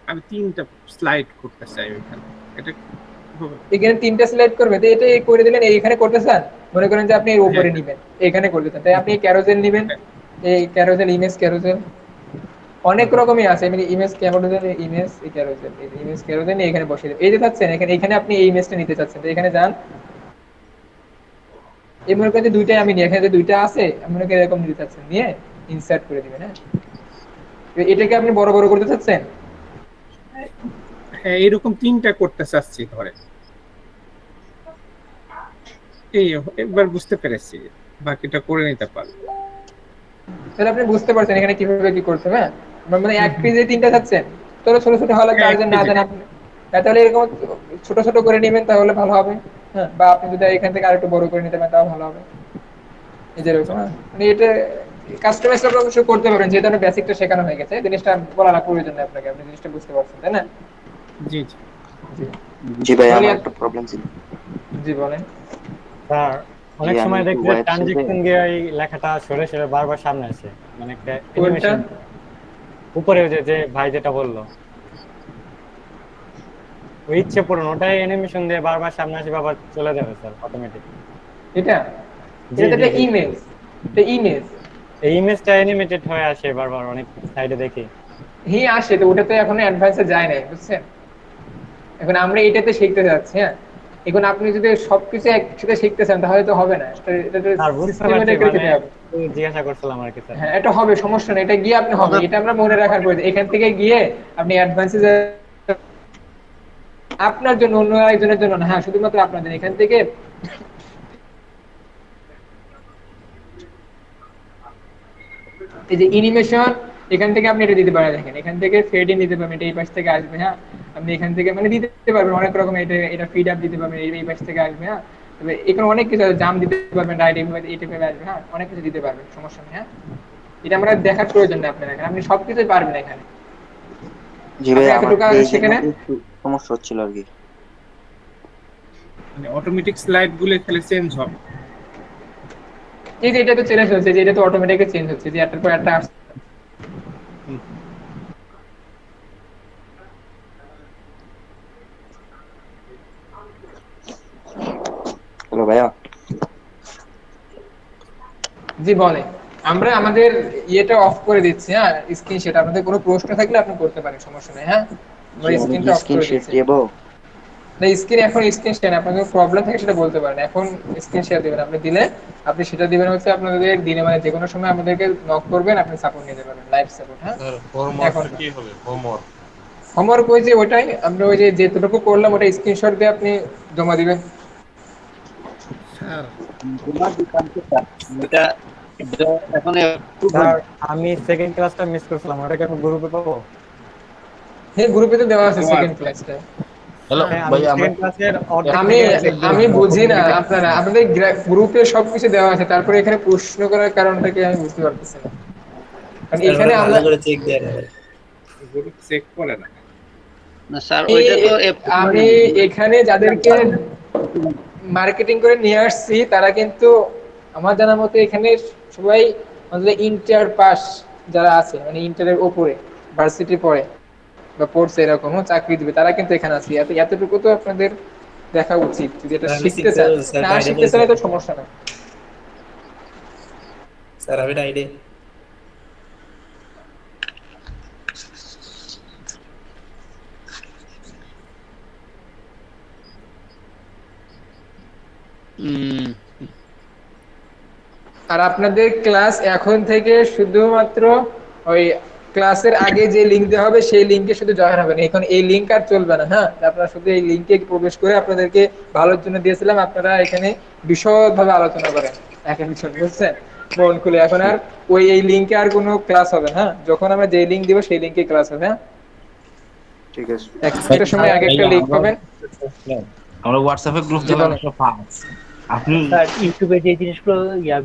আমি 3টা স্লাইড করতে চাই ওইখানে, এটা কিভাবে? এখানে 3টা সিলেক্ট করবে, তো এটা করে দিলেন। এখানে করতে চান, মনে করেন যে আপনি এর হ্যাঁ উপরে নিবেন, এখানে করতে চান, তাই আপনি ক্যারোজেল নিবেন। হ্যাঁ এই ক্যারোজেল, ইমেজ ক্যারোজেল অনেক হ্যাঁ রকমই আছে। মানে image carousel, image carousel, image carousel নিয়ে এখানে বসিয়ে দেবেন। এই যে চাচ্ছেন এখানে আপনি এই ইমেজটা নিতে চাচ্ছেন, তো এখানে যান। এই মনে করেন যে দুইটাই আমি নিয়ে, এখানে যে দুইটা আছে মনে করেন এরকম নিতে চাচ্ছেন, নিয়ে ইনসার্ট করে দিবেন। হ্যাঁ, তো এটাকে আপনি বড় বড় করতে চাচ্ছেন। হ্যাঁ, এরকম 3টা করতে চাচ্ছি ধরে। এই একবার বুঝতে পেরেছি, বাকিটা করে নিতে পারবো। তাহলে আপনি বুঝতে পারছেন এখানে কিভাবে কি করতে হবে। হ্যাঁ, মানে হুম এক হুম। পেজে 3টা চাচ্ছেন, তাহলে ছোট ছোট হলে হ্যাঁ, এক গার্জেন না পেজে। জানেন আপনি, তাহলে এরকম ছোট ছোট করে নেবেন, তাহলে ভালো হবে। হ্যাঁ, বা আপনি যদি এখান থেকে আরেকটু বড় করে নিতে পারেন তাও ভালো হবে। এই যে এরকম। হ্যাঁ, মানে এটা কাস্টমাইজ অবশ্যই করতে পারবেন, যেহেতু আপনার বেসিকটা শেখানো হয়ে গেছে। জিনিসটা বলা না প্রয়োজন নেই আপনাকে, আপনি জিনিসটা বুঝতে পারছেন, তাই না? জি জি। জি। জি ভাই তাহলে আমার একটা প্রবলেম ছিল। জি বলেন। স্যার জি অনেক আমি সময় একটু দেখি যে ওয়েবসাইটে। ট্রানজেকশন দিয়ে ওই লেখাটা সরে সরে বারবার সামনে আসে, মানে একটা কোনটা? অ্যানিমেশন উপরে, ওই যে যে ভাই যেটা বললো, ওই ইচ্ছে পূরণ, ওটাই অ্যানিমেশন দিয়ে বারবার সামনে আসে, বারবার চলে যাবে স্যার অটোমেটিক। এটা জি এটা তো জি একটা জি। ইমেজ, এটা ইমেজ। এই ইমেজটা অ্যানিমেটেড হয়ে আসে বারবার, অনেক সাইডে দেখি। হি আসে, তো ওটা তো এখনো অ্যাডভান্সে যায় নাই, বুঝছেন? এখন আমরা এটাতে শিখতে যাচ্ছি। হ্যাঁ, এখন আপনি যদি সবকিছু একসাথে শিখতে চান তাহলে তো হবে না, এটা তো স্যার বুঝতে পারছি, সিস্টেমেটিক্যালি মানে যেতে হবে। একটু জিজ্ঞাসা করছিলাম আর কি স্যার। হ্যাঁ, এটা হবে, সমস্যা নেই, এটা গিয়ে আপনি হবে, এটা আমরা মনে রাখার প্রয়োজন। এখান থেকে গিয়ে আপনি অ্যাডভান্সে, আপনার জন্য, অন্য একজনের জন্য না। হ্যাঁ, শুধুমাত্র আপনাদের এখান থেকে। এই যে অ্যানিমেশন, এখান থেকে আপনি এটা দিতে পারেন। দেখেন এখান থেকে ফেড নিতে পারবেন, এটা এই পাশ থেকে আসবে। হ্যাঁ, আপনি এখান থেকে মানে দিতে পারবেন অনেক রকম। এটা ফিড আপ দিতে পারবেন, এই পাশ থেকে আসবে। হ্যাঁ, তবে এখানে অনেক কিছু আছে, জাম দিতে পারবেন, রাইটিং এটা পেয়ে আসবে। হ্যাঁ, অনেক কিছু দিতে পারবেন, সমস্যা নেই। হ্যাঁ, এটা আমরা দেখার প্রয়োজন নেই আপনার, এখানে আপনি সবকিছুই পারবেন এখানে। জি ভাই আপনি আমার এতটুকু পেজের সেখানে। মধ্যে একটু সমস্যা হচ্ছিল আর কি। মানে অটোমেটিক স্লাইড গুলো খালি চেঞ্জ হবে। এই যে এটা তো চেঞ্জ হচ্ছে, যে এটা তো অটোমেটিক্যালি চেঞ্জ হচ্ছে, যে একটার পর একটা আসছে। হ্যালো ভাইয়া। জি বলে, আমরা আমাদের ইয়েটা অফ করে দিচ্ছি, হ্যাঁ স্ক্রিন শেয়ার। আপনাদের কোনো প্রশ্ন থাকলে আপনি করতে পারেন, সমস্যা নেই। হ্যাঁ আমরা কি আমি কি স্ক্রিনটা অফ স্ক্রিন করে শেয়ার দিচ্ছি। দেবো? না স্ক্রিন এখন স্ক্রিন শেয়ার, আপনার কোনো প্রবলেম থাকে সেটা বলতে পারেন, এখন স্ক্রিন শেয়ার দিবেন। আপনি দিলে আপনি সেটা দিবেন হচ্ছে আপনাদের দিনে মানে যে কোনো সময় আমাদেরকে নক করবেন, আপনি সাপোর্ট নিতে পারবেন, লাইভ সাপোর্ট। হ্যাঁ স্যার এখন হোমওয়ার্কটা কি হবে? হোমওয়ার্ক হোমওয়ার্ক ওই যে ওইটাই, আমরা ওই যে যেটুকু করলাম ওটা স্ক্রিনশট দিয়ে আপনি জমা দিবেন। স্যার তোমার দোকান তো স্যার, এটা এটা এখন একটু স্যার আমি সেকেন্ড ক্লাসটা মিস করছিলাম, ওটাকে আমি গ্রুপে পাবো? হ্যাঁ গ্রুপে তো দেওয়া আছে দেওয়া সেকেন্ড আছে। ক্লাসটা। হ্যালো হ্যাঁ আমি ভাই, আমরা সেকেন্ড ক্লাসের অর্ধেক আমি থেকে একদম আমি বুঝি না প্রথম দিকে আপনারা আমাদের গ্রুপে সবকিছু দেওয়া আছে, তারপরে এখানে প্রশ্ন করার কারণটা কি আমি বুঝতে পারতেছি না। কারণ এখানে আমরা গ্রুপ চেক করে না। না স্যার, ওইটা তো আমি এখানে যাদেরকে মার্কেটিং করে নিয়ে আসছি তারা কিন্তু আমার জানা মতে এখানে সবাই আমাদের ইন্টার পাস যারা আছে, মানে ইন্টারের ওপরে ভার্সিটি পড়ে বা পড়ছে এরকম চাকরি দিবে, তারা কিন্তু এখানে আছে। এতটুকু তো আপনাদের দেখা উচিত, যদি এটা শিখতে চান। না শিখতে চাইলে তো সমস্যা নাই। স্যার আমি আইডি আর আপনাদের ক্লাস এখন থেকে শুধুমাত্র ওই ক্লাসের আগে যে লিংক দেওয়া হবে সেই লিংকে শুধু জয়েন হবেন। এখন এই লিংক আর চলবে না। হ্যাঁ আপনারা শুধু এই লিংকে প্রবেশ করে, আপনাদেরকে ভালোর জন্য দিয়েছিলাম, আপনারা এখানে বিশদভাবে আলোচনা করেন এক এক বিষয়, বুঝছেন, মন খুলে। এখন আর ওই এই লিংকে আর কোনো ক্লাস হবে না। হ্যাঁ যখন আমরা যে লিংক দিব সেই লিংকে ক্লাস হবে। হ্যাঁ ঠিক আছে। একটা সময় আগে একটা লিংক পাবেন। আমরা হোয়াটসঅ্যাপে গ্রুপ জি দেওয়ার বলেন। একটা পাস। আপনি স্যার ইউটিউবে যে জিনিসগুলো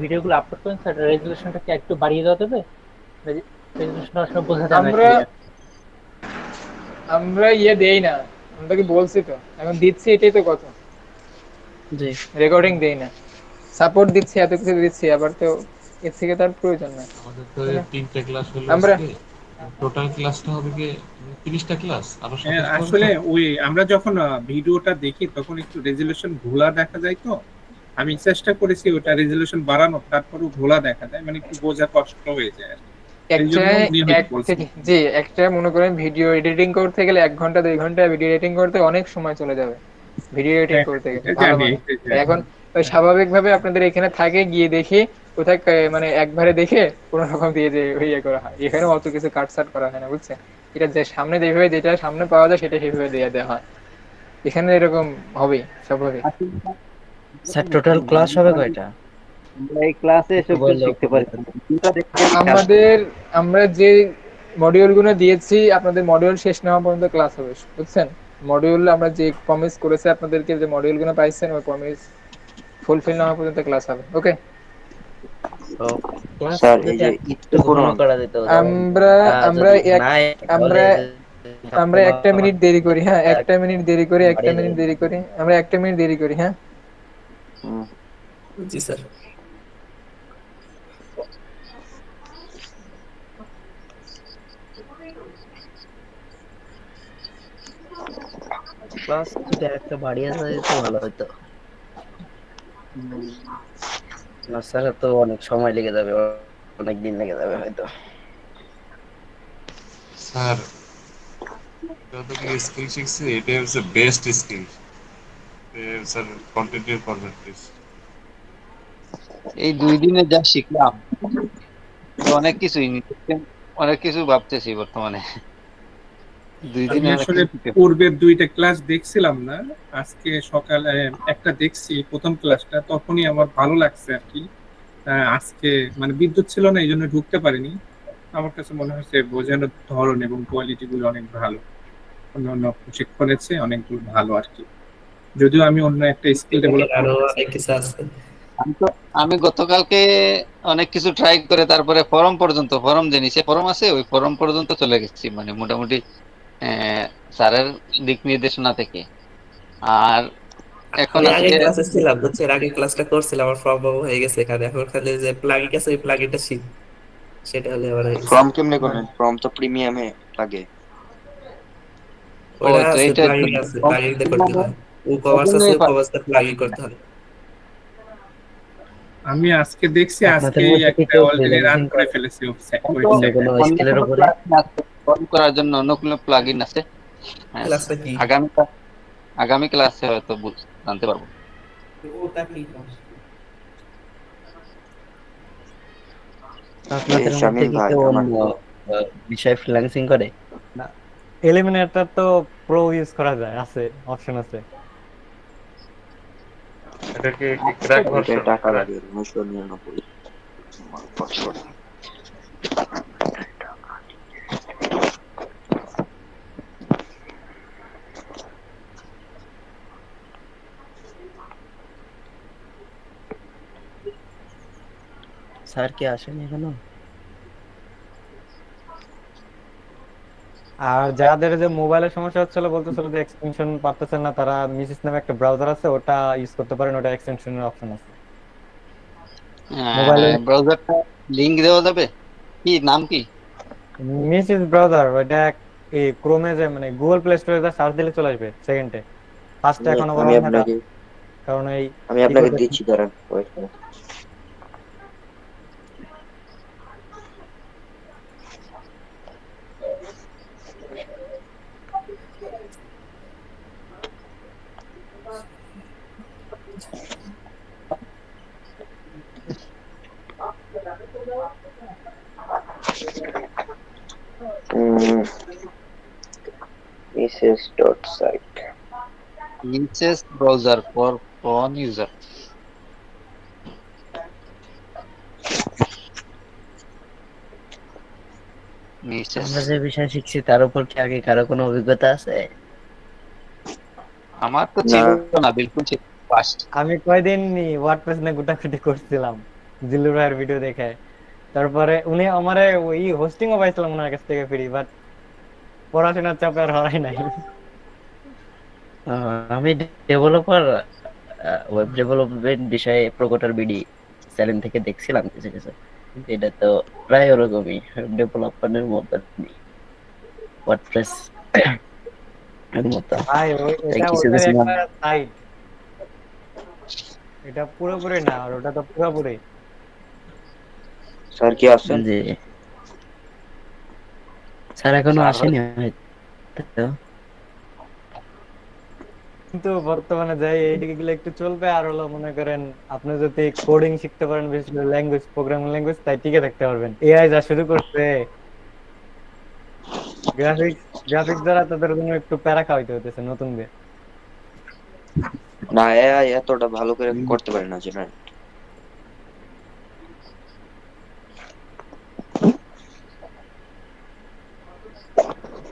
ভিডিওগুলো আপলোড করেন স্যার, রেজুলেশনটা কি একটু বাড়িয়ে দেওয়া যাবে? রেজুলেশনটা আসলে বোঝা যায় না আমরা clear। আমরা দেই না, আমরা কি বলছি তো, এখন দিচ্ছি, এটাই তো কথা। জি রেকর্ডিং দেই না, সাপোর্ট দিচ্ছি, এত কিছু দিচ্ছি, আবার তো এর থেকে তার প্রয়োজন নাই। আমাদের তো 3টে ক্লাস হলো আমরা আজকে, টোটাল ক্লাসটা হবে কি 30টা ক্লাস, আরো 27 আসলে ওই আমরা যখন ভিডিওটা দেখি তখন একটু রেজুলেশন ঘোলা দেখা যায়, তো আমি চেষ্টা করেছি ওটা রেজুলেশন বাড়ানোর, তারপরেও ঘোলা দেখা যায়, মানে একটু বোঝা কষ্ট হয়ে যায় আর কি। এই জন্য উনি হয়তো বলছেন। জি একটা মনে করেন ভিডিও এডিটিং করতে গেলে 1 ঘন্টা 2 ঘন্টা ভিডিও এডিটিং করতে অনেক সময় চলে যাবে, ভিডিও এডিটিং হ্যাঁ, করতে গেলে এটা ভালো জানি, মানে। এটা জানি। এখন ওই স্বাভাবিকভাবে আপনাদের এখানে থাকে, গিয়ে দেখি কোথায় মানে একবারে দেখে কোনো রকম দিয়ে যে ইয়ে করা হয়, এখানে অত কিছু কাটছাট করা হয় না, বুঝছেন। এটা যে সামনে যেভাবে যেটা সামনে পাওয়া যায় সেটা সেভাবে দিয়ে দেওয়া হয়, এখানে এরকম হবেই স্বাভাবিক। স্যার টোটাল ক্লাস হবে কয়টা? আমরা এই ক্লাসে এসব কিছু শিখতে পারি। আমরা যে মডিউলগুলো দিয়েছি আপনাদের মডিউল শেষ না হওয়া পর্যন্ত ক্লাস হবে, বুঝছেন। মডিউল আমরা যে প্রমিস করেছে আপনাদেরকে, যে মডিউলগুলো পাইছেন ওই প্রমিস ফুলফিল না হওয়া পর্যন্ত ক্লাস হবে। ওকে স্যার এই যে একটু করুন। আমরা আমরা আমরা আমরা 1টা মিনিট দেরি করি। হ্যাঁ 1টা মিনিট দেরি করি, 1টা মিনিট দেরি করি, আমরা 1টা মিনিট দেরি করি। হ্যাঁ জি স্যার। ক্লাস যদি একটা বাড়িয়ে যায় তো ভালো হতো। স্যার তো অনেক সময় লেগে যাবে, অনেক দিন লেগে যাবে হয়তো। স্যার এটা তো কি স্কিল শিখছি, এটাই হচ্ছে বেস্ট স্কিল। স্যার কন্টিনিউ করবেন প্লিজ। এই 2 দিনে যা শিখলাম, অনেক কিছুই অনেক কিছু ভাবতেছি বর্তমানে। 2 আমি দিনে আসলে পূর্বের 2টা ক্লাস দেখছিলাম না, আজকে সকালে একটা দেখছি, প্রথম ক্লাসটা, তখনই আমার ভালো লাগছে আর কি। আজকে মানে বিদ্যুৎ ছিল না, এই জন্য ঢুকতে পারিনি। আমার কাছে মনে হচ্ছে বোঝানোর ধরন এবং কোয়ালিটি গুলো অনেক ভালো, অন্যান্য প্রশিক্ষণের চেয়ে অনেক ভালো আর কি। যদিও আমি অন্য একটা স্কিল ডেভেলপ করতেছি। আমি গতকালকে অনেক কিছু ট্রাই করে তারপরে ফরম যে নিচে ফরম আছে ওই ফরম পর্যন্ত চলে গেছি, মানে মোটামুটি স্যারের দিক নির্দেশনা থেকে। আর এখন আমি আগে আজকে ক্লাসে ছিলাম, বুঝছেন, আগে ক্লাসটা করছিলাম, আমার ফর্ম হয়ে গেছে এখানে। এখন খালি যে প্লাগইন আছে ওই প্লাগইনটা শিখ, সেটা হলে আবার হয়ে গেছে। ফর্ম কেমনে করবেন? ফর্ম তো প্রিমিয়ামে লাগে। ওটা তো আছে, এইটা প্লাগইন আছে, প্লাগইন দিয়ে করতে হয়। ও কভার্স আছে, ও কভার্সটা প্লাগইন করতে হয়। আমি আজকে দেখছি, আপনাদের আজকেই মধ্যে কি একটা কেউ অলরেডি রান ফ্রিল্যান্সিং করে করে ফেলেছি অন্য ওয়েবসাইট। কোনো অন্য স্কিলের কোনো উপরে? প্লাগইন আছে ফর্ম করার জন্য, অন্য কোনো প্লাগইন আছে? হ্যাঁ, ক্লাসটা কি? আগামী আগামী ক্লাসে হয়তো জানতে পারবো। ওটা কি? এই আপনাদের মধ্যে শামিম কি ভাই, কেউ আমার অন্য তো বিষয়ে ফ্রিল্যান্সিং করে? এলিমিনেটর তো প্রো ইউজ করা যায়, আছে, অপশন আছে। এটা কি ক্র্যাক ওইটাই ভার্সন? টাকা লাগে 999 বছর। স্যার কি আসেনি এখনো? আর যাদের যে মোবাইলের সমস্যা হচ্ছিল, বলতেছিল যে এক্সটেনশন পাচ্ছেন না, তারা মিসিস নামে একটা ব্রাউজার আছে, ওটা ইউজ করতে পারেন, ওটা এক্সটেনশনের অপশন আছে মোবাইলে। ব্রাউজারটা লিংক দেওয়া যাবে? কি নাম কি? মিসিস ব্রাউজার, ওইটা এই ক্রোমে যে মানে গুগল প্লে স্টোরে যা সার্চ দিলে চলে আসবে সেকেন্ডে। ফার্স্টে আমি এখনো বড় আমি থাকা, আপনাকে কারণ এই আমি ই আপনাকে করতে। দিচ্ছি, দাঁড়ান ওয়েট করুন। miss.site Mrs browser for phone user. Mrs, আমরা যে বিষয় শিখছি তার উপর কি আগে কারো কোনো অভিজ্ঞতা আছে? আমার তো না। ছিল না, বিলকুল ছিল ফার্স্ট। আমি কয়দিন ওয়ার্ডপ্রেস নিয়ে গুটাগুটি করছিলাম জিল্লুর ভাইয়ের ভিডিও দেখে। তারপরে উনি আমারে ওই হোস্টিংও পাইছিলাম ওনার কাছ থেকে ফ্রি, বাট পড়াশোনার চাপে আর হরাই নাই। আমি ডেভেলপার, ওয়েব ডেভেলপমেন্ট বিষয়ে প্রকটার বিডি চ্যানেল থেকে দেখছিলাম কিছু কিছু, কিন্তু এটা তো প্রায় ওরকমই, ডেভেলপমেন্টের মতো ওয়ার্ডপ্রেস এর মতো। ভাই তাই এটা কিছু ওটার কিছু একটা সাইট, এটা পুরোপুরি না, আর ওটা তো পুরোপুরি। স্যার কি আছেন? জি স্যার এখনো স্যার আসেনি হয়তো। কিন্তু বর্তমানে যাই এইদিকে গেলে একটু চলবে। আর হলো মনে করেন আপনি যদি কোডিং শিখতে পারেন, বিশেষ করে ল্যাঙ্গুয়েজ, প্রোগ্রামিং ল্যাঙ্গুয়েজ, তাই টিকে থাকতে পারবেন। এআই যা শুরু করছে, গ্রাফিক্স গ্রাফিক্স দ্বারা তাদের জন্য একটু প্যারা খাওয়াইতে হতেছে নতুনদের। না, এআই এতটা ভালো করে করতে পারে না জেনারেট।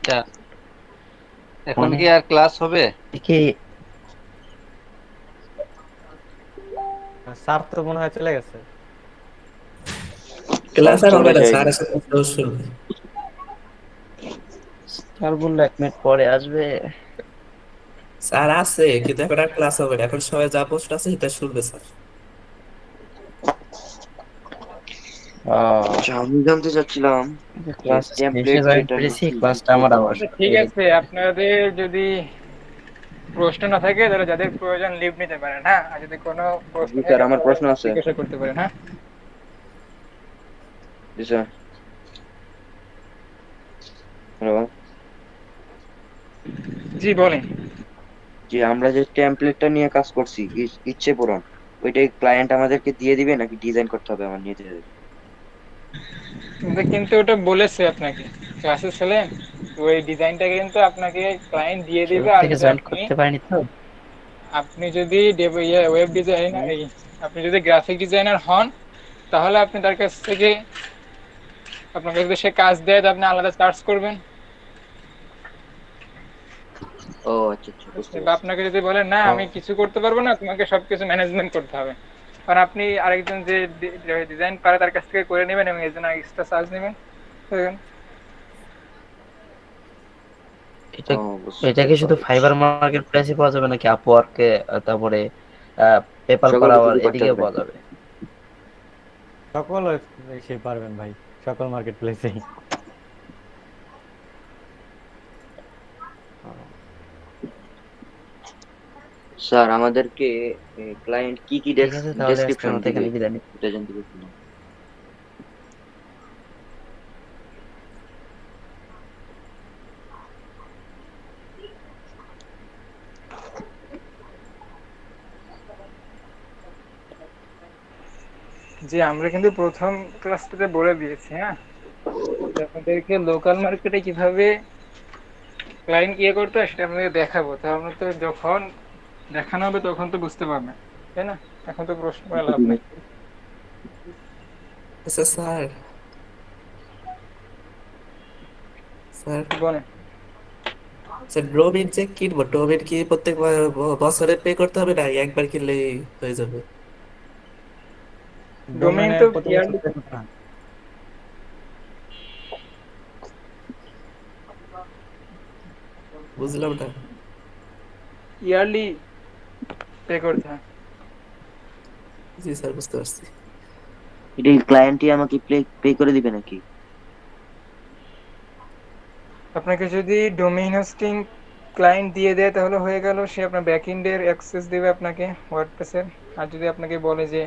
আচ্ছা, এখন কি আর ক্লাস হবে? কি স্যার তো মনে হয় চলে গেছে। স্যার ক্লাস আর হবে চলে না, স্যার যায়নি। আসলে শুরু। স্যার বললো 1 মিনিট পরে আসবে। স্যার আছে, কিন্তু এখন আর ক্লাস হবে না, এখন সবাই যা পোস্ট আছে সেটা শুনবে স্যার। আচ্ছা, আমি জানতে চাচ্ছিলাম যে ক্লাস শেষে টেমপ্লেট জয়েন যেটা করেছি, নিচ্ছি ক্লাসটা আমার কিভাবে আবার আচ্ছা ঠিক আছে, আপনাদের যদি প্রশ্ন না থাকে তাহলে যাদের প্রয়োজন লিভ নিতে পারেন, হ্যাঁ। আর যদি কোনো প্রশ্ন জি স্যার, থাকে আমার তাহলে প্রশ্ন আছে। জিজ্ঞাসা করতে পারেন, হ্যাঁ। জি স্যার। হ্যালো। জি বলেন। যে আমরা যে টেমপ্লেটটা নিয়ে কাজ করছি, ইচ্ছে পূরণ, ওইটাই ক্লায়েন্ট আমাদেরকে দিয়ে দিবে নাকি ডিজাইন করতে হবে আমার নিজে? কিন্তু ওটা বলেছে আপনাকে ক্লাসে ছিলেন, ওই ডিজাইনটা কিন্তু আপনাকে ক্লায়েন্ট দিয়ে শুরু দিবে। আর থেকে যদি জয়েন আপনি করতে পারিনি তো। আপনি যদি ওয়েব ডিজাইনার, আপনি যদি গ্রাফিক ডিজাইনার হন, তাহলে আপনি তার কাছ থেকে, আপনার কাছে সে কাজ দেয়, আপনি আলাদা চার্জ করবেন। ও আচ্ছা আচ্ছা, বুঝতে বা পারছি। আপনাকে যদি বলেন না আমি কিছু করতে পারবো না, তোমাকে সবকিছু ম্যানেজমেন্ট করতে হবে, কারণ আপনি আরেকজন যে ডিজাইন পারে তার কাছ থেকে করে নেবেন এবং এর জন্য এক্সট্রা চার্জ নেবেন। এটা ও, এটা বুঝতে কি শুধু পারছি। ফাইবার মার্কেট প্লেসে পাওয়া যাবে নাকি আপওয়ার্কে, তারপরে পেপাল সকল পাওয়ার কিছুতে এদিকেও থাকবে। পাওয়া যাবে? সকল সে পারবেন ভাই, সকল মার্কেট প্লেসেই। স্যার আমাদেরকে ক্লায়েন্ট কি কি ঠিক আছে, তাহলে আজকের ডেসক্রিপশন মতো দিবে এখানে বিদায় নিচ্ছি। এটা জানতে চাইছিলাম। যে আমরা কিন্তু প্রথম ক্লাসটাতে বলে দিয়েছি, হ্যাঁ, যে আপনাদেরকে লোকাল মার্কেটে কিভাবে ক্লায়েন্ট ইয়ে করতে হয় সেটা আপনাদের দেখাবো। তো আমরা তো যখন দেখানো হবে তখন তো বুঝতে পারবেন, তাই না? এখন তো প্রশ্ন করে লাভ নাই। আচ্ছা স্যার, স্যার কি বলেন? স্যার ডোমেইন যে কিনবো, ডোমেইন কি প্রত্যেক বছরে পে করতে হবে না একবার কিনলেই হয়ে যাবে? ডোমেইন ডোমেনে তো প্রতি বছর ইয়ারলি, pay করতে হয়। বুঝলাম না। ইয়ারলি পে করতে হয়। জি স্যার, বুঝতে পারছি। এটা ক্লায়েন্টই আমাকে পে করে দিবে নাকি? আপনাকে যদি ডোমেইন হোস্টিং ক্লায়েন্ট দিয়ে দেয় তাহলে হয়ে গেল, সে আপনার ব্যাকএন্ডের অ্যাক্সেস দেবে আপনাকে ওয়ার্ডপ্রেসের। আর যদি আপনাকে বলে যে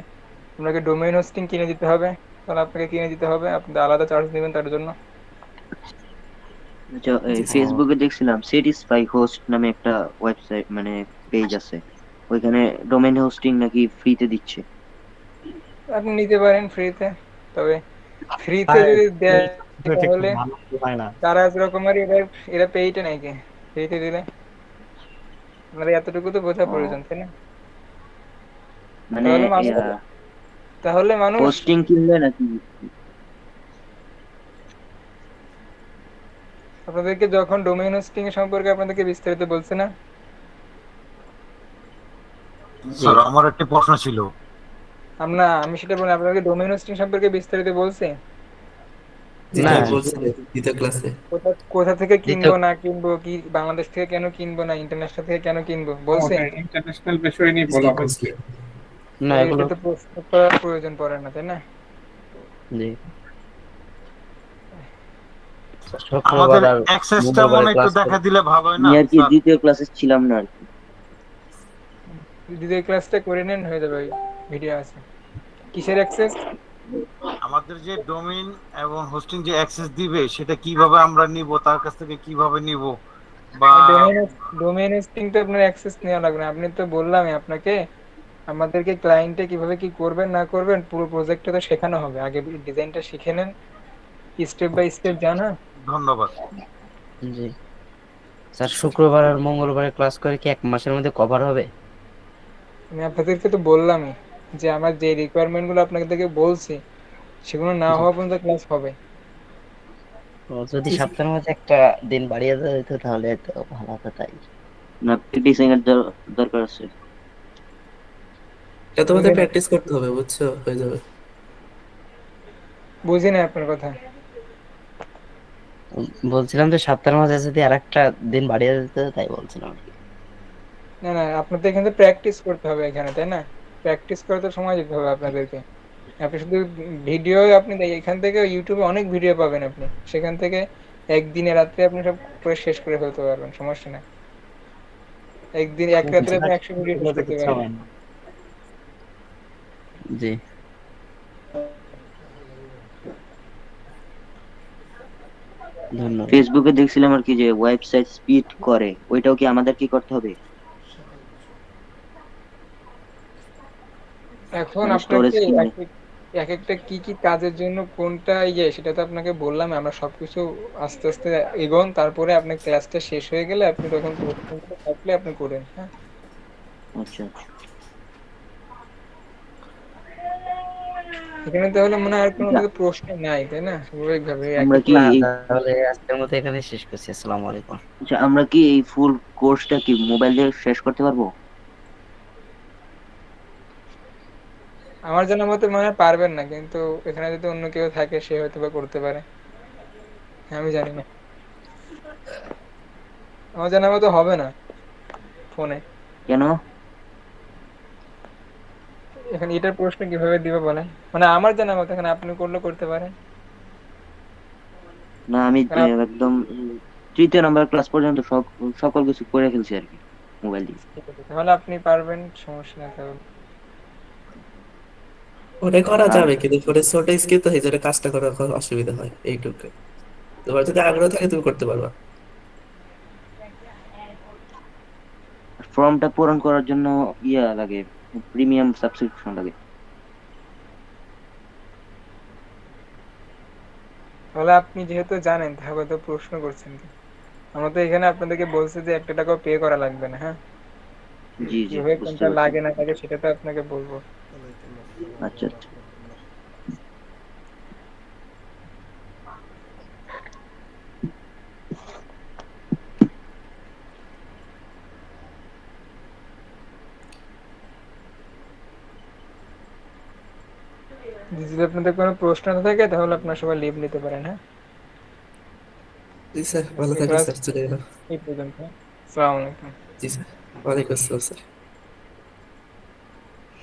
আপনাকে ডোমেইন হোস্টিং কিনে দিতে হবে, তাহলে আপনাকে কিনে দিতে হবে, আপনি আলাদা চার্জ দিবেন তার জন্য। আচ্ছা, জি স্যার। ফেসবুকে দেখছিলাম সেটিসফাই হোস্ট নামে একটা ওয়েবসাইট মানে পেজ আছে, ওইখানে ডোমেইন হোস্টিং নাকি ফ্রিতে দিচ্ছে। আপনি নিতে পারেন ফ্রিতে, তবে ফ্রিতে ভাই, যদি দেয় তো ঠিক তাহলে ভালো হয় না। তারা রকমের এরা এরা পেইটে নাকি ফ্রিতে দিলে আপনাদের এতটুকু তো বোঝা ও, প্রয়োজন, তাই না? মানে তাহলে মানুষ তাহলে মানুষ হোস্টিং কিনলে নাকি? আপনাদেরকে যখন ডোমেইন হোস্টিং এর সম্পর্কে আপনাদেরকে বিস্তারিত বলছে না? জি। স্যার আমার একটা প্রশ্ন ছিল। আমি সেটা বলি, আপনাদেরকে ডোমেইন হোস্টিং সম্পর্কে বিস্তারিত বলছি। জি না, স্যার, বলছিলেন দ্বিতীয় ক্লাসে। কোথা কোথা থেকে দ্বিতীয় কিনবো না কিনবো, কি বাংলাদেশ থেকে কেন কিনবো না ইন্টারন্যাশনাল থেকে কেন কিনবো বলছে। ওটা ইন্টারন্যাশনাল বিষয় নিয়ে জি বলা স্যার, হয়েছে। বলছিলেন। না তাহলে এগুলো এটা তো প্রশ্ন করার প্রয়োজন পড়ে না, তাই না? জি আমাদের শুক্রবার আর অ্যাক্সেসটা মঙ্গলবারে মনে একটু ক্লাস দেখা করি। দিলে ভালো হয় আমি না আর কি স্যার? দ্বিতীয় ক্লাসে ছিলাম না আর কি। যদি এই ক্লাসটা করে নেন হয়ে যাবে, ভিডিও আছে। কিসের অ্যাক্সেস? আমাদের যে ডোমেইন এবং হোস্টিং যে অ্যাক্সেস দিবে সেটা কিভাবে আমরা নিব, তার কাছ থেকে কিভাবে নিব বা ডোমেইন হোস্টিং তো আপনার অ্যাক্সেস নেওয়া লাগবে না, আপনি তো বললামই আপনাকে আমাদেরকে ক্লায়েন্টে কিভাবে কি করবেন না করবেন পুরো প্রজেক্টটা তো শেখানো হবে। আগে ডিজাইনটা শিখে নেন, স্টেপ বাই স্টেপ জানা। ধন্যবাদ। জি স্যার, শুক্রবার আর মঙ্গলবারে ক্লাস করে কি 1 মাসের মধ্যে কভার হবে? আমি আপনাদেরকে তো বললামই যে আমার যে রিকোয়ারমেন্ট গুলো আপনাদেরকে বলছি সেগুলো না জি। হওয়া পর্যন্ত ক্লাস হবে। যদি জি স্যার। সপ্তাহের মধ্যে একটা দিন বাড়িয়ে দেওয়া যেত তাহলে তো ভালো হতো, তাই। না, প্র্যাকটিসিং এর দরকার আছে। এটা তোমাদের বুঝি না, প্র্যাকটিস করতে হবে, বুঝছো, হয়ে যাবে। বুঝি না আপনার কথা। বলছিলাম যে সপ্তাহের মাঝে যদি আর একটা দিন বাড়িয়ে দিতে, তাই বলছিলাম আর কি। না না, আপনাদের এখানে প্র্যাকটিস করতে হবে এখানে, তাই না? প্র্যাকটিস করে তো সময় দিতে হবে আপনাদেরকে। আপনি শুধু ভিডিও আপনি এখান থেকে ইউটিউবে অনেক ভিডিও পাবেন, আপনি সেখান থেকে একদিনে রাত্রে আপনি সব করে শেষ করে ফেলতে পারবেন, সমস্যা নেই। একদিন এক রাত্রে আপনি 100 ভিডিও শেষ এগুলো তো করতে কিচ্ছু পারবেন। হবে না। জি ধন্যবাদ। ফেসবুকে দেখছিলাম আর কি যে ওয়েবসাইট স্পিড করে, ওইটাও কি আমাদের কি করতে হবে? এখন মানে স্টোরেজ আপনাকে কিনলে। এক একটা কি কি কাজের জন্য কোনটা ইয়ে সেটা তো আপনাকে বললাম। আমরা সবকিছু আস্তে আস্তে এগোন, তারপরে আপনার ক্লাসটা শেষ হয়ে গেলে আপনি তখন প্রশ্নগুলো থাকলে আপনি করেন, হ্যাঁ। আচ্ছা আচ্ছা। এখানে তাহলে মনে হয় আর কোনো আচ্ছা, প্রশ্ন নাই, তাই না? স্বাভাবিকভাবে আমরা একই কি না, প্রশ্ন। তাহলে আজকের মতো এখানে শেষ করছি। আসসালামু আলাইকুম। আচ্ছা, আমরা কি এই ফুল কোর্সটা কি মোবাইল দিয়ে শেষ করতে পারবো? আমার জানার মতে মনে হয় পারবেন না, কিন্তু এখানে যদি অন্য কেউ থাকে সে হয়তো বা করতে পারে, আমি জানি না। আমার জানা মতো হবে না ফোনে। কেন? এখন এটার প্রশ্ন কিভাবে দিবে বলে, মানে আমার জানা মতো এখন আপনি করলে করতে পারেন। না আমি কারণ একদম তৃতীয় নাম্বার ক্লাস পর্যন্ত সকল কিছু করে ফেলছি আর কি মোবাইল দিয়ে। ঠিক আছে, তাহলে আপনি পারবেন, সমস্যা নেই তাহলে। ওটা করা আর যাবে কিন্তু ওটা ছোট স্কিল তো, এই জন্য কাজটা করার খুব অসুবিধা হয় এইটুকু। তোমার যদি আগ্রহ থাকে তুমি করতে পারবা। ফর্মটা পূরণ করার জন্য ইয়া লাগে, প্রিমিয়াম সাবস্ক্রিপশন লাগে। তাহলে আপনি যেহেতু জানেন তাহলে তো প্রশ্ন করছেন কি? আমরা তো এখানে আপনাদেরকে বলছি যে 1 টাকাও পে করা লাগবে না। হ্যাঁ, জি জি কিভাবে বুঝতে কোনটা পারছি। লাগে না লাগে সেটা তো আপনাকে বলবো। আচ্ছা আচ্ছা। যদি আপনাদের কোনো প্রশ্ন না থাকে তাহলে আপনারা সবাই লিভ নিতে পারেন। হ্যাঁ, জি স্যার, ভালো এই থাকবেন ক্লাস স্যার, চলে গেল। এই পর্যন্ত। আসসালামু আলাইকুম। জি স্যার, ওয়ালাইকুম আসসালাম স্যার।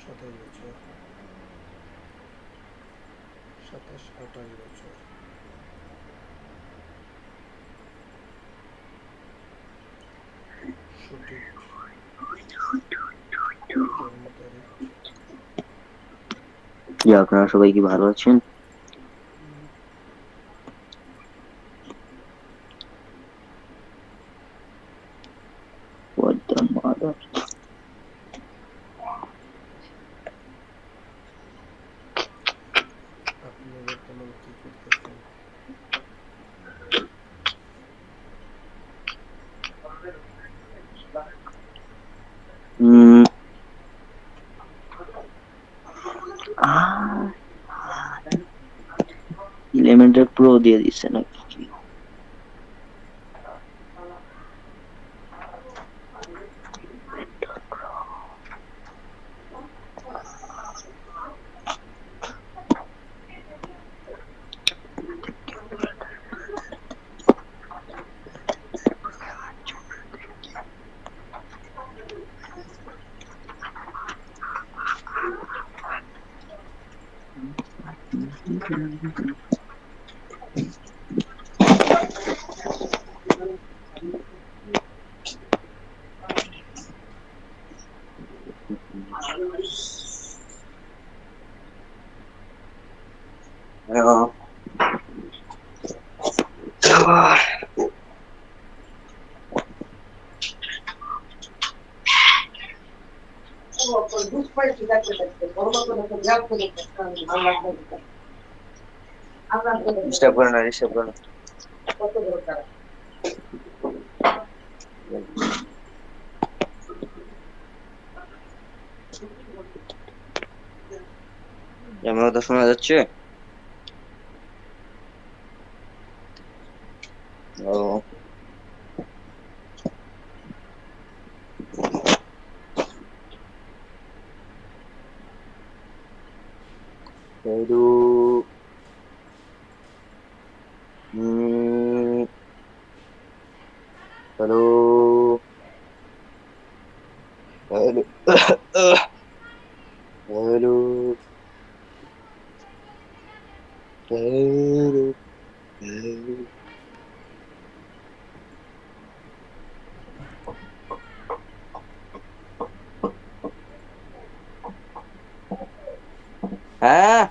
27 বছর, 27-28 বছর। সঠিক জন্ম তারিখ। জি আপনারা সবাই কি ভালো আছেন? What the mother? আপনি বর্তমান কি করতেছেন? হুম, এলিমেন্টাল প্রো দিয়ে দিচ্ছে নাকি? ডিস্টার্ব করে না, ডিস্টার্ব করে না। আমার কথা শোনা যাচ্ছে? ও hello. Hello. Hello. Hello. Hello. Hello. হ্যাঁ